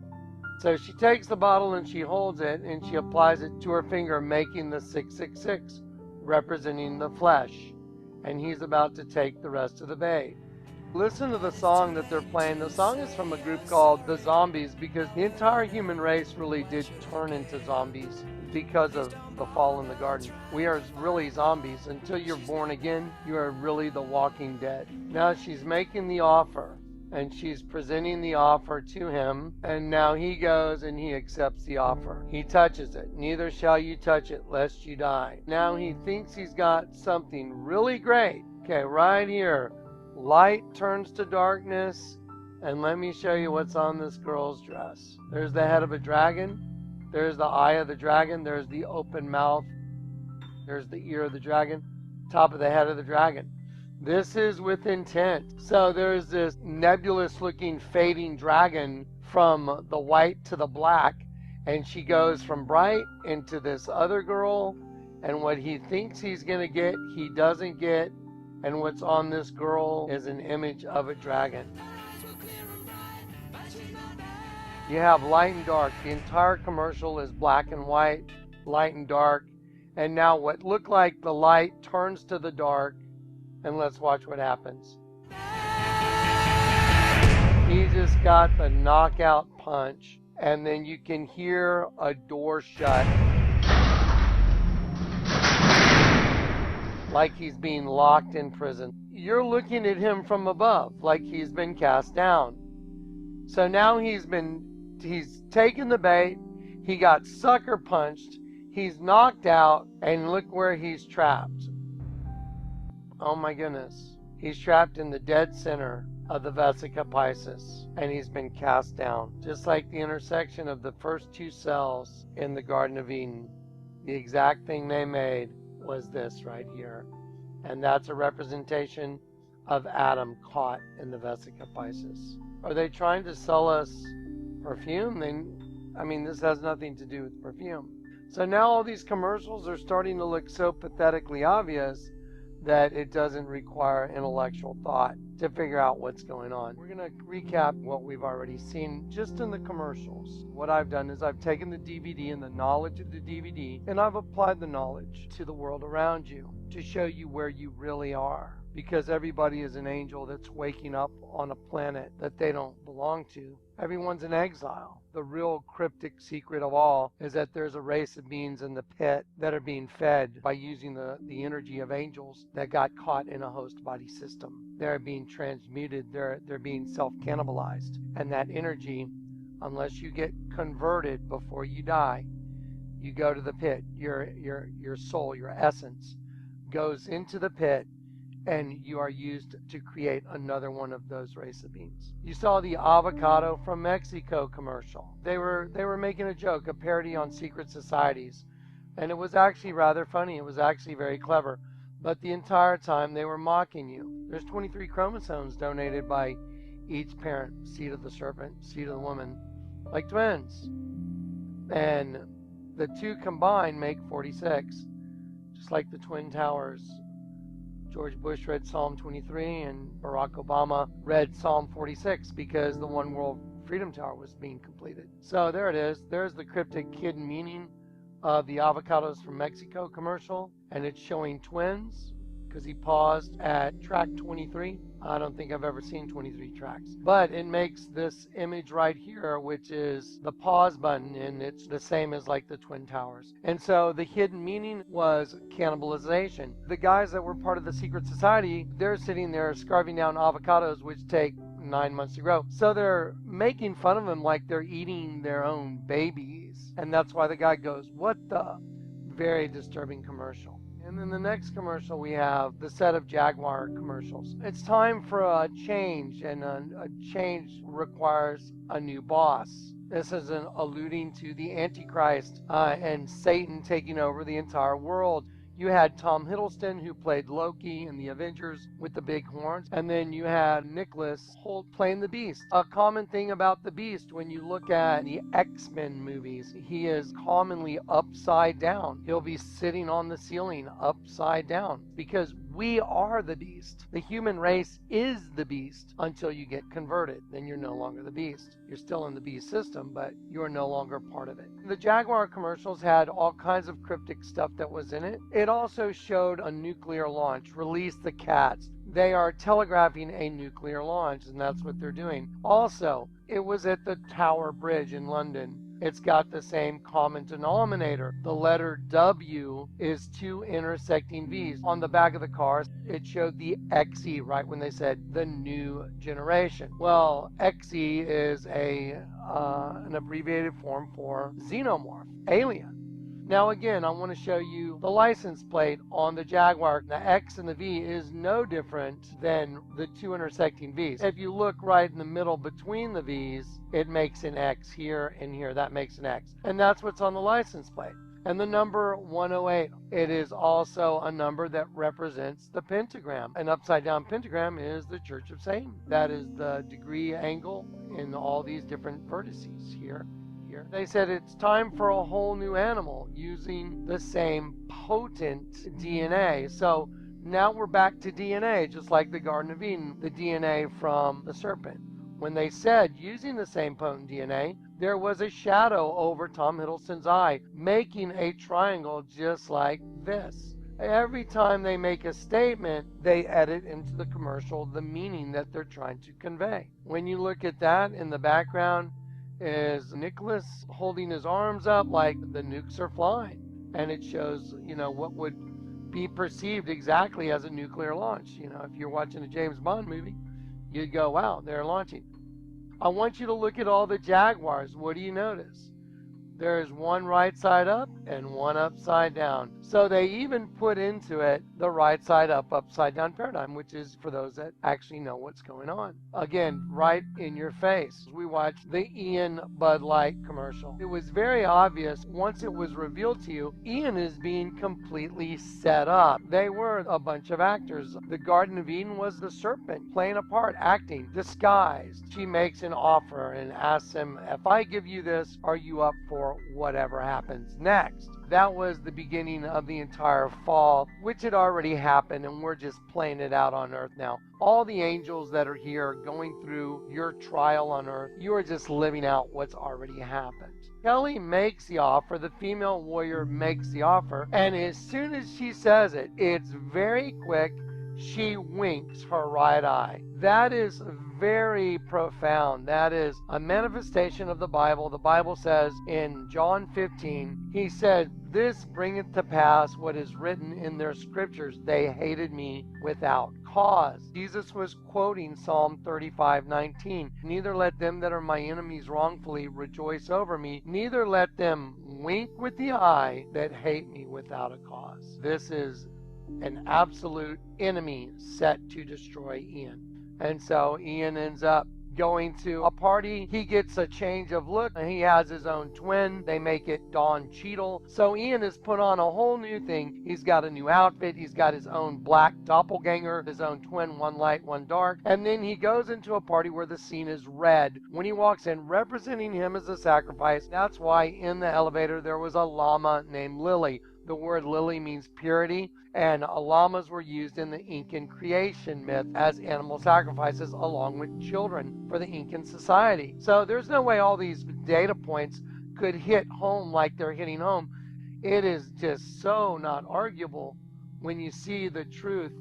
So she takes the bottle and she holds it and she applies it to her finger, making the 666, representing the flesh. And he's about to take the rest of the bait. Listen to the song that they're playing. The song is from a group called The Zombies, because the entire human race really did turn into zombies because of the fall in the garden. We are really zombies. Until you're born again, you are really the walking dead. Now she's making the offer, and she's presenting the offer to him, and now he goes and he accepts the offer. He touches it. Neither shall you touch it, lest you die. Now he thinks he's got something really great. Okay, right here. Light turns to darkness, and let me show you what's on this girl's dress. There's the head of a dragon. There's the eye of the dragon. There's the open mouth. There's the ear of the dragon. Top of the head of the dragon. This is with intent. So there's this nebulous looking fading dragon from the white to the black, and she goes from bright into this other girl, and what he thinks he's going to get, he doesn't get. And what's on this girl is an image of a dragon. You have light and dark. The entire commercial is black and white, light and dark. And now what looked like the light turns to the dark. And let's watch what happens. He just got the knockout punch. And then you can hear a door shut. Like he's being locked in prison. You're looking at him from above, like he's been cast down. So now he's taken the bait, he got sucker punched, he's knocked out, and look where he's trapped. Oh my goodness. He's trapped in the dead center of the Vesica Pisces, and he's been cast down. Just like the intersection of the first two cells in the Garden of Eden. The exact thing they made was this right here, and that's a representation of Adam caught in the Vesica Pisces. Are they trying to sell us perfume? This has nothing to do with perfume. So now all these commercials are starting to look so pathetically obvious that it doesn't require intellectual thought to figure out what's going on. We're going to recap what we've already seen just in the commercials. What I've done is I've taken the DVD and the knowledge of the DVD, and I've applied the knowledge to the world around you to show you where you really are. Because everybody is an angel that's waking up on a planet that they don't belong to. Everyone's in exile. The real cryptic secret of all is that there's a race of beings in the pit that are being fed by using the energy of angels that got caught in a host body system. They're being transmuted. They're being self-cannibalized. And that energy, unless you get converted before you die, you go to the pit. Your soul, your essence, goes into the pit, and you are used to create another one of those race of beings. You saw the avocado from Mexico commercial. They were making a joke, a parody on secret societies, and it was actually rather funny. It was actually very clever, but the entire time they were mocking you. There's 23 chromosomes donated by each parent, seed of the serpent, seed of the woman, like twins, and the two combined make 46, just like the Twin Towers. George Bush read Psalm 23 and Barack Obama read Psalm 46 because the One World Freedom Tower was being completed. So there it is. There's the cryptic hidden meaning of the avocados from Mexico commercial, and it's showing twins because he paused at track 23. I don't think I've ever seen 23 tracks. But it makes this image right here, which is the pause button, and it's the same as like the Twin Towers. And so the hidden meaning was cannibalization. The guys that were part of the secret society, they're sitting there scarfing down avocados, which take 9 months to grow. So they're making fun of them like they're eating their own babies. And that's why the guy goes, "What the?" Very disturbing commercial. And then the next commercial, we have the set of Jaguar commercials. It's time for a change, and a change requires a new boss. This is alluding to the Antichrist and Satan taking over the entire world. You had Tom Hiddleston, who played Loki in the Avengers with the big horns, and then you had Nicholas Hoult playing the Beast. A common thing about the Beast, when you look at the X-Men movies, he is commonly upside down. He'll be sitting on the ceiling upside down because we are the Beast. The human race is the Beast until you get converted. Then you're no longer the Beast. You're still in the Beast system, but you're no longer part of it. The Jaguar commercials had all kinds of cryptic stuff that was in it. It also showed a nuclear launch. Release the cats. They are telegraphing a nuclear launch, and that's what they're doing. Also, it was at the Tower Bridge in London. It's got the same common denominator. The letter W is two intersecting V's. On the back of the car, it showed the XE, right when they said the new generation. Well, XE is an abbreviated form for xenomorph, alien. Now again, I want to show you the license plate on the Jaguar. The X and the V is no different than the two intersecting V's. If you look right in the middle between the V's, it makes an X here and here. That makes an X. And that's what's on the license plate. And the number 108, it is also a number that represents the pentagram. An upside down pentagram is the Church of Satan. That is the degree angle in all these different vertices here. They said it's time for a whole new animal using the same potent DNA. So now we're back to DNA, just like the Garden of Eden, the DNA from the serpent. When they said using the same potent DNA, there was a shadow over Tom Hiddleston's eye, making a triangle just like this. Every time they make a statement, they edit into the commercial the meaning that they're trying to convey. When you look at that in the background, is Nicholas holding his arms up like the nukes are flying. And it shows, what would be perceived exactly as a nuclear launch. If you're watching a James Bond movie, you'd go, wow, they're launching. I want you to look at all the Jaguars. What do you notice? There's one right side up and one upside down. So they even put into it the right side up, upside down paradigm, which is for those that actually know what's going on. Again, right in your face. We watched the Ian Bud Light commercial. It was very obvious once it was revealed to you, Ian is being completely set up. They were a bunch of actors. The Garden of Eden was the serpent playing a part, acting, disguised. She makes an offer and asks him, if I give you this, are you up for whatever happens next? That was the beginning of the entire fall, which had already happened, and we're just playing it out on earth now. All the angels that are here going through your trial on earth, you are just living out what's already happened. Kelly makes the offer, the female warrior makes the offer, and as soon as she says it, it's very quick. She winks her right eye. That is very profound. That is a manifestation of the Bible. The Bible says in John 15, he said, this bringeth to pass what is written in their scriptures. They hated me without cause. Jesus was quoting Psalm 35:19. Neither let them that are my enemies wrongfully rejoice over me, neither let them wink with the eye that hate me without a cause. This is an absolute enemy set to destroy Ian. And so Ian ends up going to a party. He gets a change of look. He has his own twin. They make it Don Cheadle. So Ian has put on a whole new thing. He's got a new outfit. He's got his own black doppelganger, his own twin, one light, one dark. And then he goes into a party where the scene is red. When he walks in, representing him as a sacrifice, that's why in the elevator there was a llama named Lily. The word lily means purity, and llamas were used in the Incan creation myth as animal sacrifices along with children for the Incan society. So there's no way all these data points could hit home like they're hitting home. It is just so not arguable when you see the truth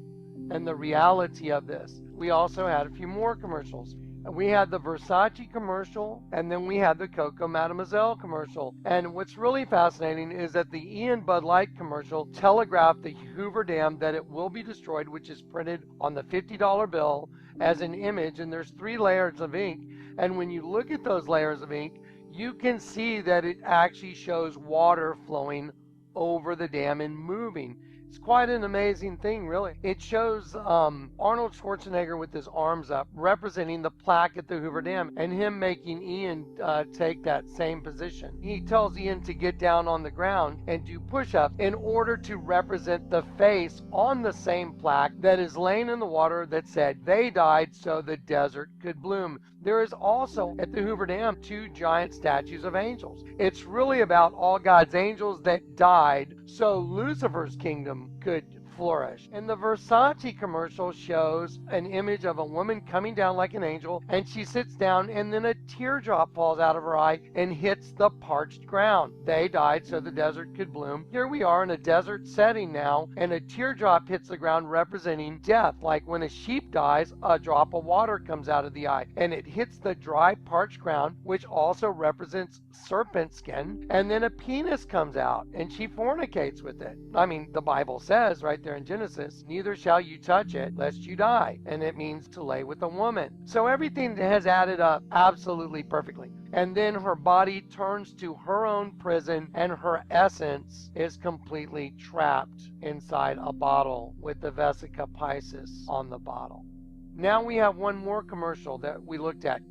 and the reality of this. We also had a few more commercials. We had the Versace commercial, and then we had the Coco Mademoiselle commercial. And what's really fascinating is that the Ian Bud Light commercial telegraphed the Hoover Dam that it will be destroyed, which is printed on the $50 bill as an image, and there's 3 layers of ink. And when you look at those layers of ink, you can see that it actually shows water flowing over the dam and moving. It's quite an amazing thing, really. It shows Arnold Schwarzenegger with his arms up, representing the plaque at the Hoover Dam, and him making Ian take that same position. He tells Ian to get down on the ground and do push-ups in order to represent the face on the same plaque that is laying in the water that said, "They died so the desert could bloom." There is also at the Hoover Dam 2 giant statues of angels. It's really about all God's angels that died so Lucifer's kingdom could flourish. And the Versace commercial shows an image of a woman coming down like an angel, and she sits down, and then a teardrop falls out of her eye and hits the parched ground. They died so the desert could bloom. Here we are in a desert setting now, and a teardrop hits the ground representing death. Like when a sheep dies, a drop of water comes out of the eye, and it hits the dry, parched ground, which also represents serpent skin. And then a penis comes out, and she fornicates with it. I mean, the Bible says right there in Genesis, "Neither shall you touch it, lest you die." And it means to lay with a woman. So everything has added up absolutely perfectly. And then her body turns to her own prison, and her essence is completely trapped inside a bottle with the Vesica Pisces on the bottle. Now we have one more commercial that we looked at.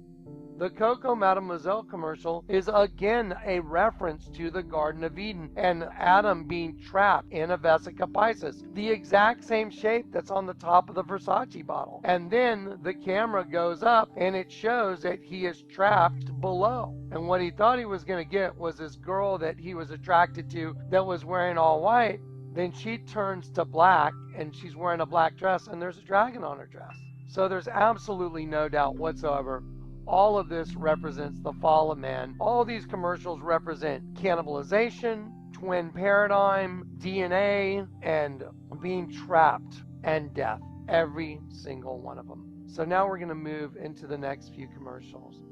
The Coco Mademoiselle commercial is again a reference to the Garden of Eden and Adam being trapped in a Vesica Pisces, the exact same shape that's on the top of the Versace bottle. And then the camera goes up and it shows that he is trapped below. And what he thought he was going to get was this girl that he was attracted to that was wearing all white. Then she turns to black and she's wearing a black dress, and there's a dragon on her dress. So there's absolutely no doubt whatsoever. All of this represents the fall of man. All these commercials represent cannibalization, twin paradigm, DNA, and being trapped, and death. Every single one of them. So now we're going to move into the next few commercials.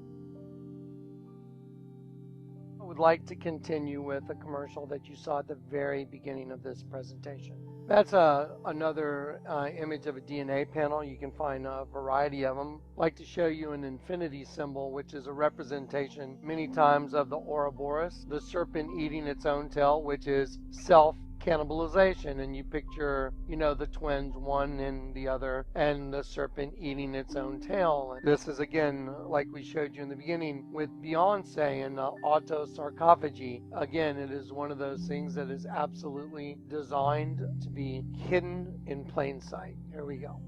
I would like to continue with a commercial that you saw at the very beginning of this presentation. That's another image of a DNA panel. You can find a variety of them. I'd like to show you an infinity symbol, which is a representation many times of the Ouroboros, the serpent eating its own tail, which is self-cannibalization. And you picture, the twins, one and the other, and the serpent eating its own tail. And this is, again, like we showed you in the beginning, with Beyonce and autosarcophagy. Again, it is one of those things that is absolutely designed to be hidden in plain sight. Here we go.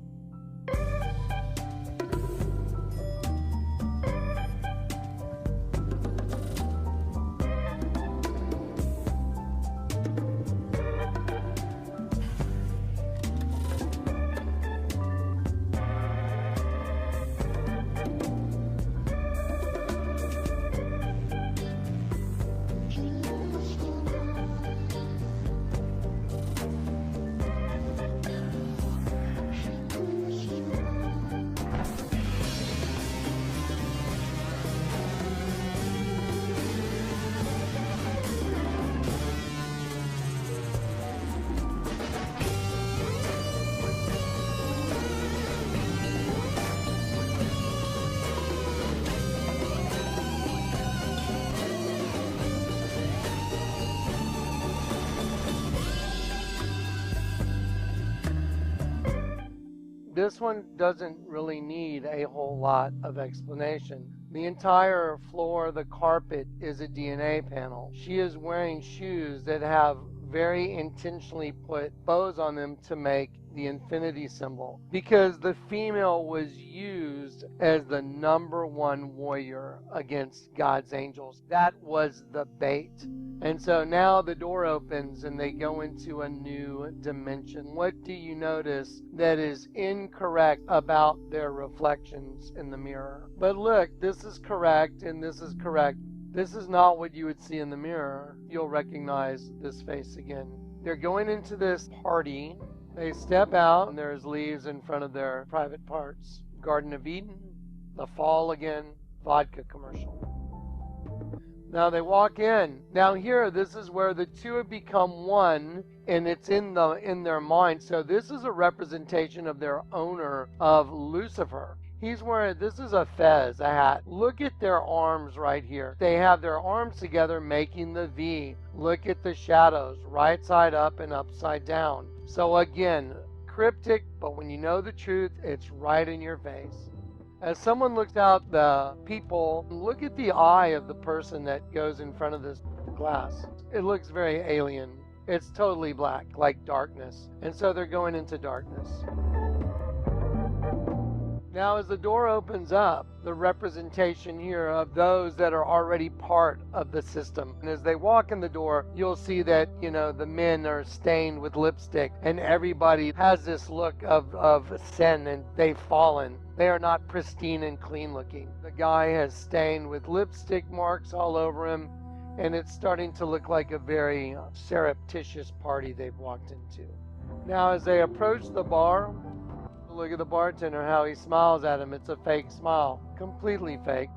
This one doesn't really need a whole lot of explanation. The entire floor, the carpet, is a DNA panel. She is wearing shoes that have very intentionally put bows on them to make the infinity symbol, because the female was used as the #1 warrior against God's angels. That was the bait. And so now the door opens and they go into a new dimension. What do you notice that is incorrect about their reflections in the mirror? But look, this is correct and this is correct. This is not what you would see in the mirror. You'll recognize this face again. They're going into this party, They step out, and there's leaves in front of their private parts. Garden of Eden, the fall again, vodka commercial. Now they walk in. Now here, this is where the two have become one, and it's in their mind. So this is a representation of their owner, of Lucifer. He's wearing, this is a fez, a hat. Look at their arms right here. They have their arms together making the V. Look at the shadows, right side up and upside down. So again, cryptic, but when you know the truth, it's right in your face. As someone looks out the people, look at the eye of the person that goes in front of this glass. It looks very alien. It's totally black, like darkness. And so they're going into darkness. Now as the door opens up, the representation here of those that are already part of the system. And as they walk in the door, you'll see that, the men are stained with lipstick and everybody has this look of sin and they've fallen. They are not pristine and clean looking. The guy has stained with lipstick marks all over him, and it's starting to look like a very surreptitious party they've walked into. Now as they approach the bar, look at the bartender, how he smiles at him. It's a fake smile, completely fake.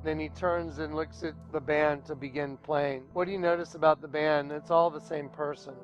Then he turns and looks at the band to begin playing. What do you notice about the band? It's all the same person.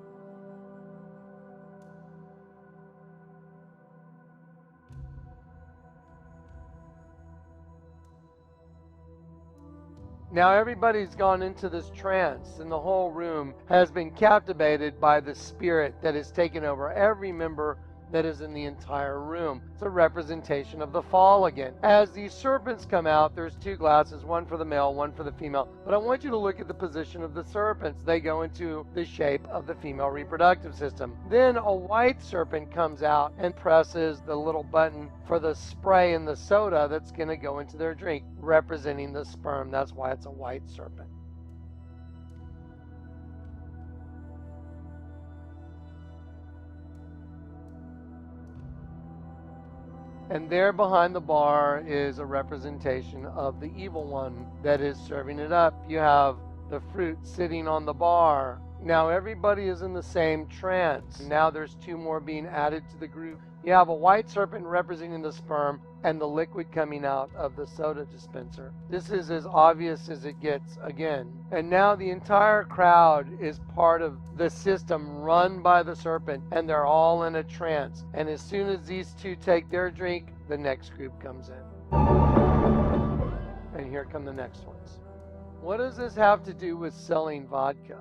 Now everybody's gone into this trance, and the whole room has been captivated by the spirit that has taken over every member that is in the entire room. It's a representation of the fall again. As these serpents come out, there's two glasses, one for the male, one for the female. But I want you to look at the position of the serpents. They go into the shape of the female reproductive system. Then a white serpent comes out and presses the little button for the spray in the soda that's going to go into their drink, representing the sperm. That's why it's a white serpent. And there behind the bar is a representation of the evil one that is serving it up. You have the fruit sitting on the bar. Now everybody is in the same trance. Now there's two more being added to the group. You have a white serpent representing the sperm and the liquid coming out of the soda dispenser. This is as obvious as it gets again. And now the entire crowd is part of the system run by the serpent, and they're all in a trance. And as soon as these two take their drink, the next group comes in. And here come the next ones. What does this have to do with selling vodka?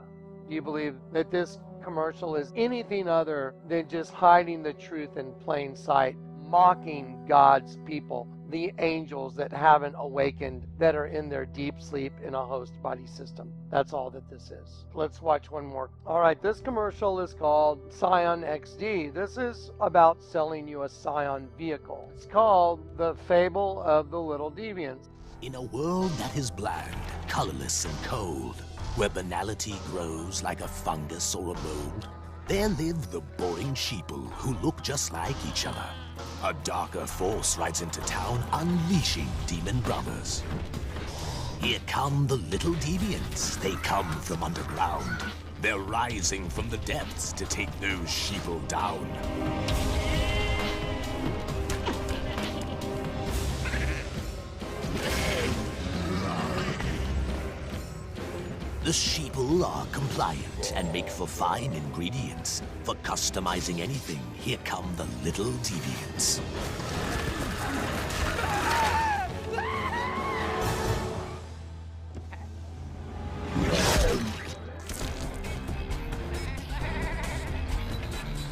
Do you believe that this commercial is anything other than just hiding the truth in plain sight, mocking God's people, the angels that haven't awakened, that are in their deep sleep in a host body system? That's all that this is. Let's watch one more. All right, this commercial is called Scion XD. This is about selling you a Scion vehicle. It's called The Fable of the Little Deviants. In a world that is bland, colorless, and cold, where banality grows like a fungus or a mold, there live the boring sheeple who look just like each other. A darker force rides into town, unleashing demon brothers. Here come the little deviants. They come from underground. They're rising from the depths to take those sheeple down. The sheeple are compliant and make for fine ingredients. For customizing anything, here come the little deviants.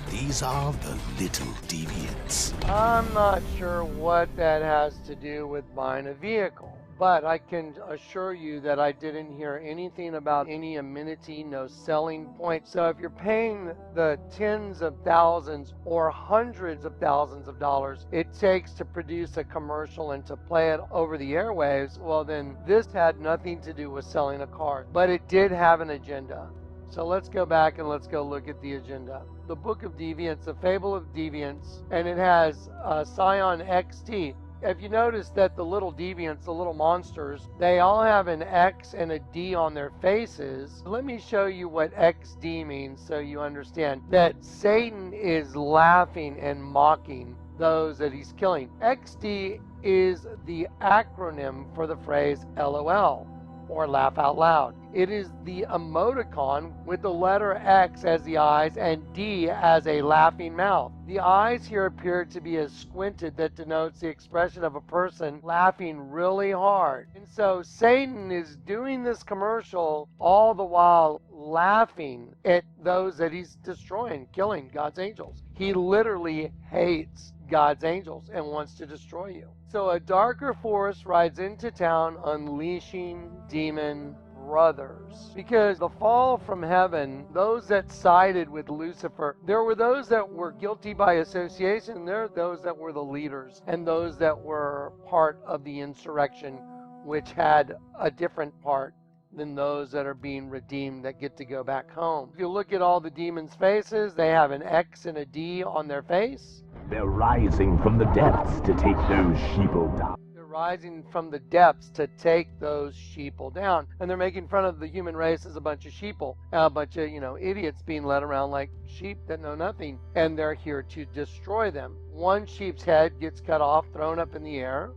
These are the little deviants. I'm not sure what that has to do with buying a vehicle. But I can assure you that I didn't hear anything about any amenity, no selling point. So if you're paying the tens of thousands or hundreds of thousands of dollars it takes to produce a commercial and to play it over the airwaves, well then this had nothing to do with selling a car. But it did have an agenda. So let's go back and let's go look at the agenda. The Book of Deviants, the Fable of Deviants, and it has Scion XT. If you notice that the little deviants, the little monsters, they all have an X and a D on their faces. Let me show you what XD means so you understand that Satan is laughing and mocking those that he's killing. XD is the acronym for the phrase LOL, or laugh out loud. It is the emoticon with the letter X as the eyes and D as a laughing mouth. The eyes here appear to be as squinted that denotes the expression of a person laughing really hard. And so Satan is doing this commercial all the while laughing at those that he's destroying, killing, God's angels. He literally hates God's angels and wants to destroy you. So a darker force rides into town, unleashing demon brothers. Because the fall from heaven, those that sided with Lucifer, there were those that were guilty by association, and there are those that were the leaders, and those that were part of the insurrection, which had a different part than those that are being redeemed that get to go back home. If you look at all the demons' faces, they have an X and a D on their face. They're rising from the depths to take those sheeple down. They're rising from the depths to take those sheeple down. And they're making fun of the human race as a bunch of sheeple, a bunch of, idiots being led around like sheep that know nothing. And they're here to destroy them. One sheep's head gets cut off, thrown up in the air.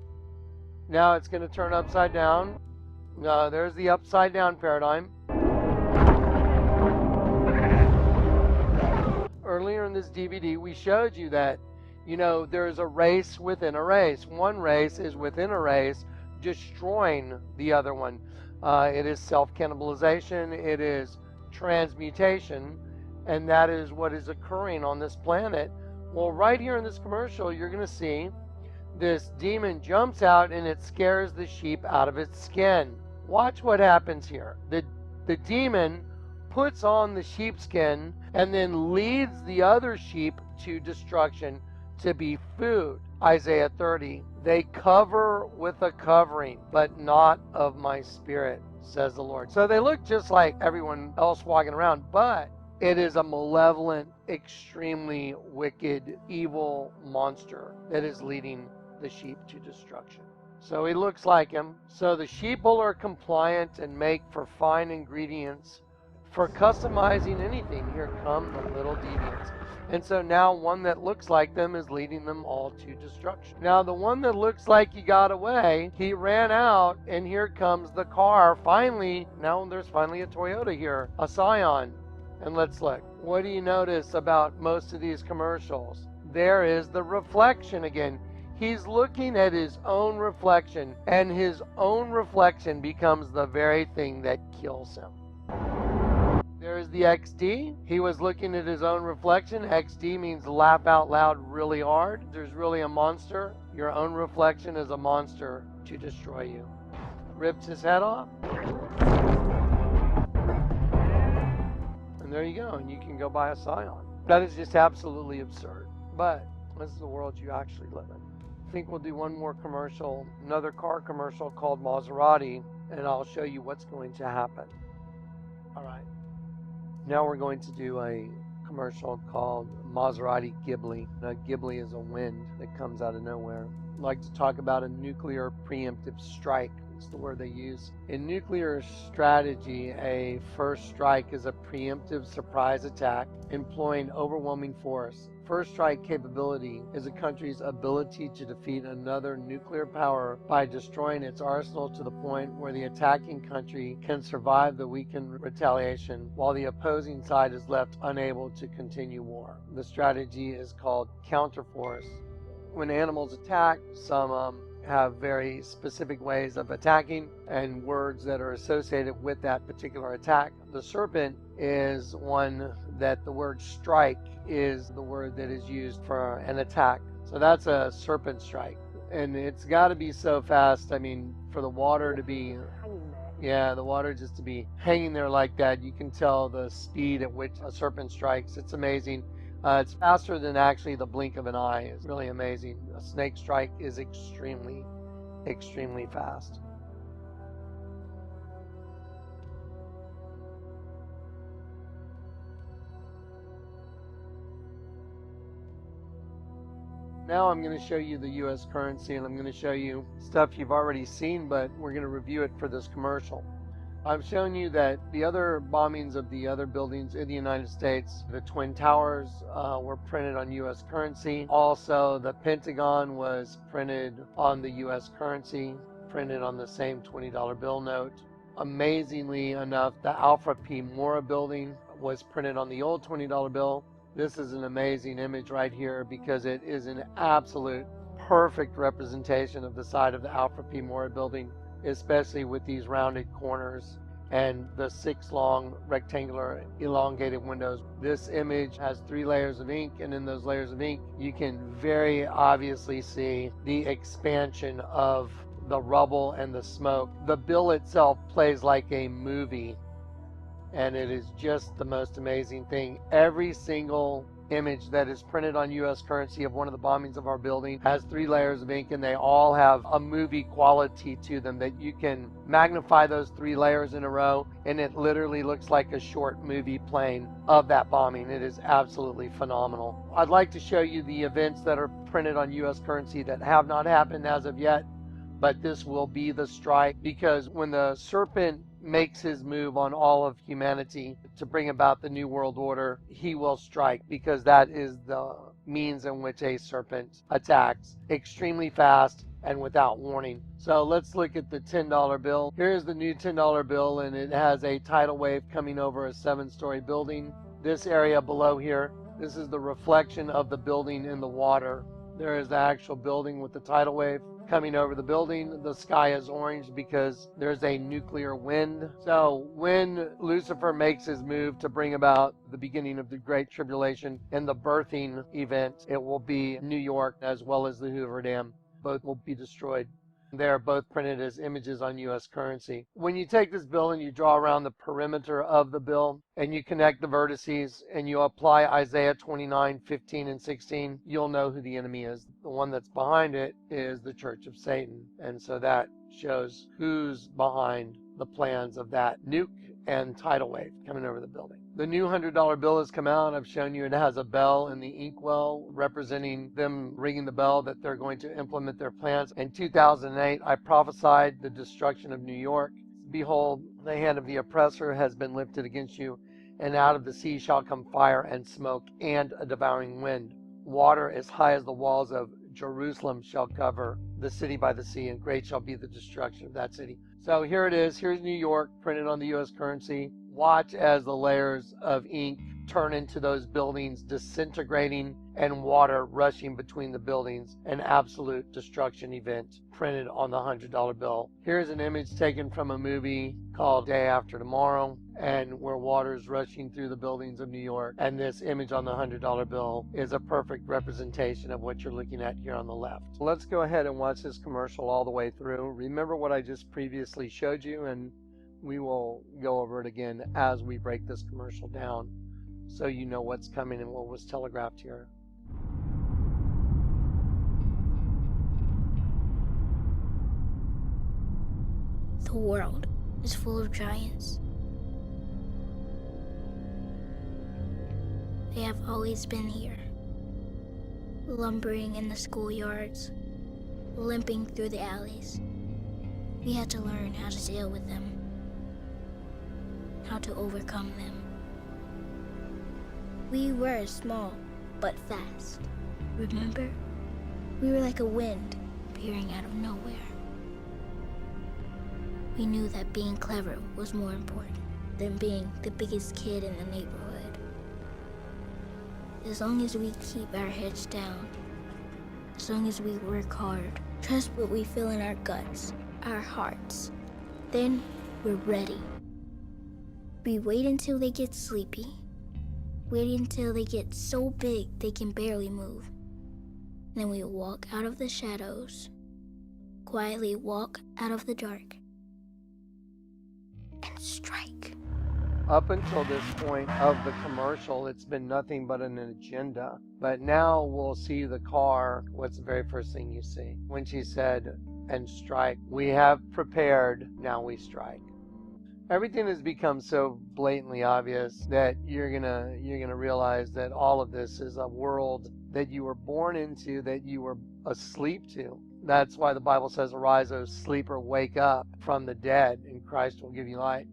Now it's going to turn upside down. There's the upside down paradigm. Earlier in this DVD, we showed you that, there's a race within a race. One race is within a race destroying the other one. It is self-cannibalization. It is transmutation. And that is what is occurring on this planet. Well, right here in this commercial, you're going to see this demon jumps out and it scares the sheep out of its skin. Watch what happens here. The demon puts on the sheepskin and then leads the other sheep to destruction to be food. Isaiah 30. They cover with a covering, but not of my spirit, says the Lord. So they look just like everyone else walking around, but it is a malevolent, extremely wicked, evil monster that is leading the sheep to destruction. So he looks like him. So the sheeple are compliant and make for fine ingredients for customizing anything. Here come the little deviants. And so now one that looks like them is leading them all to destruction. Now the one that looks like he got away, he ran out, and here comes the car. Finally, now there's finally a Toyota here, a Scion. And let's look. What do you notice about most of these commercials? There is the reflection again. He's looking at his own reflection, and his own reflection becomes the very thing that kills him. There's the XD. He was looking at his own reflection. XD means laugh out loud really hard. There's really a monster. Your own reflection is a monster to destroy you. Rips his head off. And there you go. And you can go buy a Scion. That is just absolutely absurd. But this is the world you actually live in. I think we'll do one more commercial, another car commercial called Maserati, and I'll show you what's going to happen. All right. Now we're going to do a commercial called Maserati Ghibli. Now, Ghibli is a wind that comes out of nowhere. I'd like to talk about a nuclear preemptive strike. It's the word they use. In nuclear strategy, a first strike is a preemptive surprise attack employing overwhelming force. First strike capability is a country's ability to defeat another nuclear power by destroying its arsenal to the point where the attacking country can survive the weakened retaliation while the opposing side is left unable to continue war. The strategy is called counterforce. When animals attack, some have very specific ways of attacking and words that are associated with that particular attack. The serpent is one that the word strike is the word that is used for an attack. So that's a serpent strike. And it's got to be so fast. I mean, for the water to be, the water just to be hanging there like that, you can tell the speed at which a serpent strikes. It's amazing. It's faster than actually the blink of an eye. It's really amazing. A snake strike is extremely, extremely fast. Now I'm going to show you the U.S. currency, and I'm going to show you stuff you've already seen, but we're going to review it for this commercial. I've shown you that the other bombings of the other buildings in the United States, the Twin Towers were printed on U.S. currency. Also, the Pentagon was printed on the U.S. currency, printed on the same $20 bill note. Amazingly enough, the Alfred P. Mora building was printed on the old $20 bill. This is an amazing image right here because it is an absolute perfect representation of the side of the Alfred P. Mora building, especially with these rounded corners and the 6 long rectangular elongated windows. This image has 3 layers of ink, and in those layers of ink you can very obviously see the expansion of the rubble and the smoke. The bill itself plays like a movie, and it is just the most amazing thing. Every single image that is printed on U.S. currency of one of the bombings of our building has 3 layers of ink, and they all have a movie quality to them that you can magnify those 3 layers in a row, and it literally looks like a short movie playing of that bombing. It is absolutely phenomenal. I'd like to show you the events that are printed on U.S. currency that have not happened as of yet, but this will be the strike, because when the serpent makes his move on all of humanity to bring about the new world order, he will strike, because that is the means in which a serpent attacks, extremely fast and without warning. So let's look at the $10 bill. Here's the new $10 bill, and it has a tidal wave coming over a 7-story building. This area below here, this is the reflection of the building in the water. There is the actual building with the tidal wave coming over the building. The sky is orange because there's a nuclear wind. So when Lucifer makes his move to bring about the beginning of the Great Tribulation and the birthing event, it will be New York as well as the Hoover Dam. Both will be destroyed. They're both printed as images on U.S. currency. When you take this bill and you draw around the perimeter of the bill and you connect the vertices and you apply Isaiah 29, 15, and 16, you'll know who the enemy is. The one that's behind it is the Church of Satan. And so that shows who's behind the plans of that nuke and tidal wave coming over the building. The new $100 bill has come out. I've shown you it has a bell in the inkwell representing them ringing the bell that they're going to implement their plans. In 2008, I prophesied the destruction of New York. Behold, the hand of the oppressor has been lifted against you, and out of the sea shall come fire and smoke and a devouring wind. Water as high as the walls of Jerusalem shall cover the city by the sea, and great shall be the destruction of that city. So here it is. Here's New York printed on the U.S. currency. Watch as the layers of ink turn into those buildings disintegrating and water rushing between the buildings. An absolute destruction event printed on the $100 bill. Here's an image taken from a movie called Day After Tomorrow, and where water is rushing through the buildings of New York. And this image on the $100 bill is a perfect representation of what you're looking at here on the left. Let's go ahead and watch this commercial all the way through. Remember what I just previously showed you, and we will go over it again as we break this commercial down so you know what's coming and what was telegraphed here. The world is full of giants. They have always been here, lumbering in the schoolyards, limping through the alleys. We had to learn how to deal with them, how to overcome them. We were small, but fast. Remember? We were like a wind appearing out of nowhere. We knew that being clever was more important than being the biggest kid in the neighborhood. As long as we keep our heads down, as long as we work hard, trust what we feel in our guts, our hearts, then we're ready. We wait until they get sleepy. Wait until they get so big they can barely move. Then we walk out of the shadows, quietly walk out of the dark, and strike. Up until this point of the commercial, it's been nothing but an agenda. But now we'll see the car. What's the very first thing you see? When she said, and strike. We have prepared, now we strike. Everything has become so blatantly obvious that you're gonna realize that all of this is a world that you were born into, that you were asleep to. That's why the Bible says, arise, O sleeper, wake up from the dead, and Christ will give you light.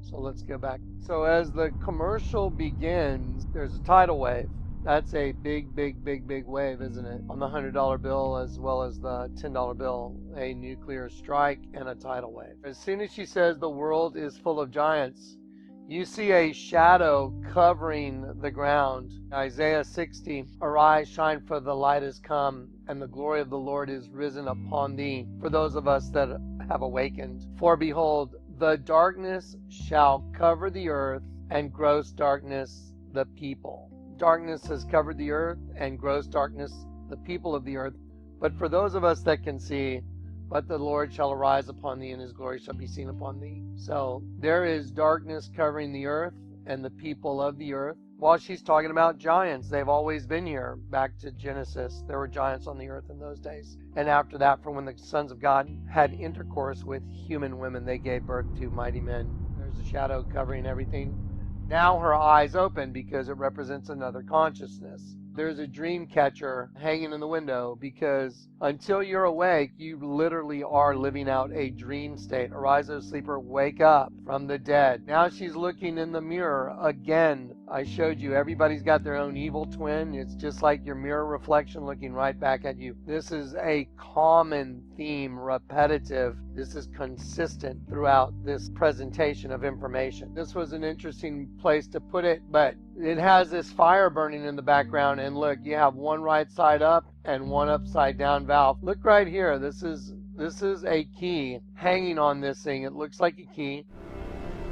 So let's go back. So as the commercial begins, there's a tidal wave. That's a big, big, big, big wave, isn't it? On the $100 bill as well as the $10 bill, a nuclear strike and a tidal wave. As soon as she says the world is full of giants, you see a shadow covering the ground. Isaiah 60, arise, shine, for the light has come, and the glory of the Lord is risen upon thee. For those of us that have awakened. For behold, the darkness shall cover the earth, and gross darkness the people. Darkness has covered the earth, and gross darkness the people of the earth. But for those of us that can see, but the Lord shall arise upon thee, and his glory shall be seen upon thee. So there is darkness covering the earth and the people of the earth. While she's talking about giants, they've always been here. Back to Genesis, there were giants on the earth in those days. And after that, from when the sons of God had intercourse with human women, they gave birth to mighty men. There's a shadow covering everything. Now her eyes open because it represents another consciousness. There's a dream catcher hanging in the window because until you're awake, you literally are living out a dream state. Arise, O sleeper, wake up from the dead. Now she's looking in the mirror again. I showed you everybody's got their own evil twin. It's just like your mirror reflection looking right back at you. This is a common theme, repetitive. This is consistent throughout this presentation of information. This was an interesting place to put it, but it has this fire burning in the background, and look, you have one right side up and one upside down valve. Look right here. This is a key hanging on this thing. It looks like a key.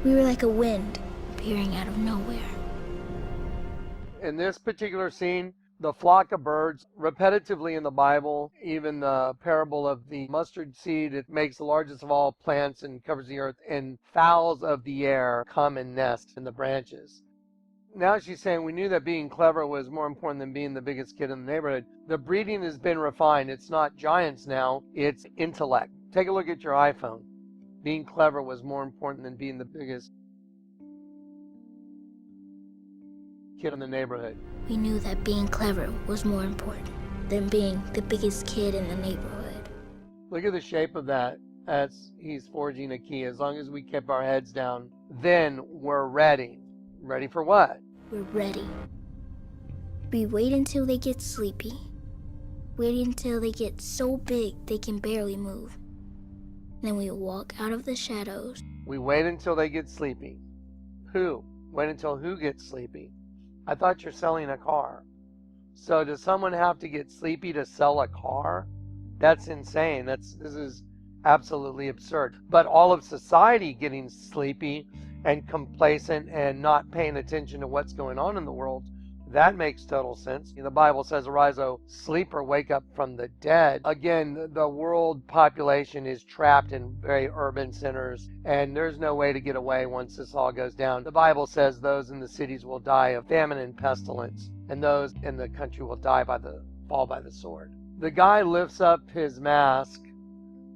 We were like a wind appearing out of nowhere. In this particular scene, the flock of birds, repetitively in the Bible, even the parable of the mustard seed, it makes the largest of all plants and covers the earth, and fowls of the air come and nest in the branches. Now she's saying we knew that being clever was more important than being the biggest kid in the neighborhood. The breeding has been refined. It's not giants now, it's intellect. Take a look at your iPhone. Being clever was more important than being the biggest kid in the neighborhood. We knew that being clever was more important than being the biggest kid in the neighborhood. Look at the shape of that. He's forging a key. As long as we keep our heads down, then we're ready. Ready for what? We're ready. We wait until they get sleepy. Wait until they get so big they can barely move. Then we walk out of the shadows. We wait until they get sleepy. Who? Wait until who gets sleepy? I thought you're selling a car. So does someone have to get sleepy to sell a car? That's insane. This is absolutely absurd. But all of society getting sleepy and complacent and not paying attention to what's going on in the world, that makes total sense. The Bible says, arise, O sleeper, wake up from the dead. Again, the world population is trapped in very urban centers, and there's no way to get away once this all goes down. The Bible says those in the cities will die of famine and pestilence, and those in the country will fall by the sword. The guy lifts up his mask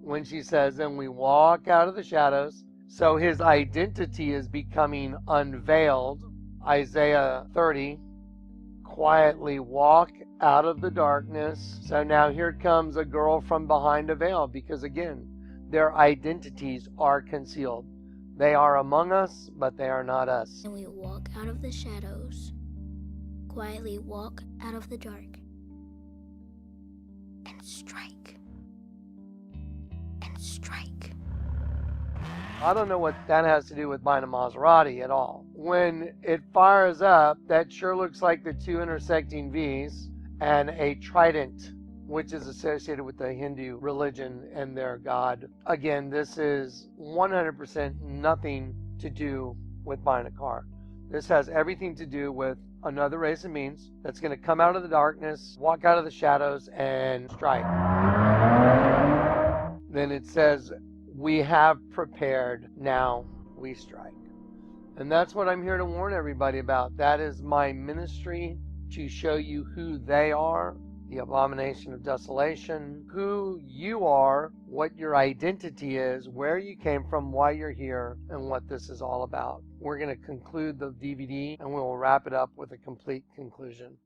when she says, and we walk out of the shadows. So his identity is becoming unveiled. Isaiah 30, quietly walk out of the darkness. So now here comes a girl from behind a veil, because again, their identities are concealed. They are among us, but they are not us. And we walk out of the shadows, quietly walk out of the dark, and strike. And strike. I don't know what that has to do with buying a Maserati at all. When it fires up, that sure looks like the two intersecting V's and a trident, which is associated with the Hindu religion and their god. Again, this is 100% nothing to do with buying a car. This has everything to do with another race of beings that's going to come out of the darkness, walk out of the shadows, and strike. Then it says, we have prepared, now we strike. And that's what I'm here to warn everybody about. That is my ministry, to show you who they are the abomination of desolation, who you are, what your identity is, where you came from, why you're here, and what this is all about. We're going to conclude the DVD and we will wrap it up with a complete conclusion.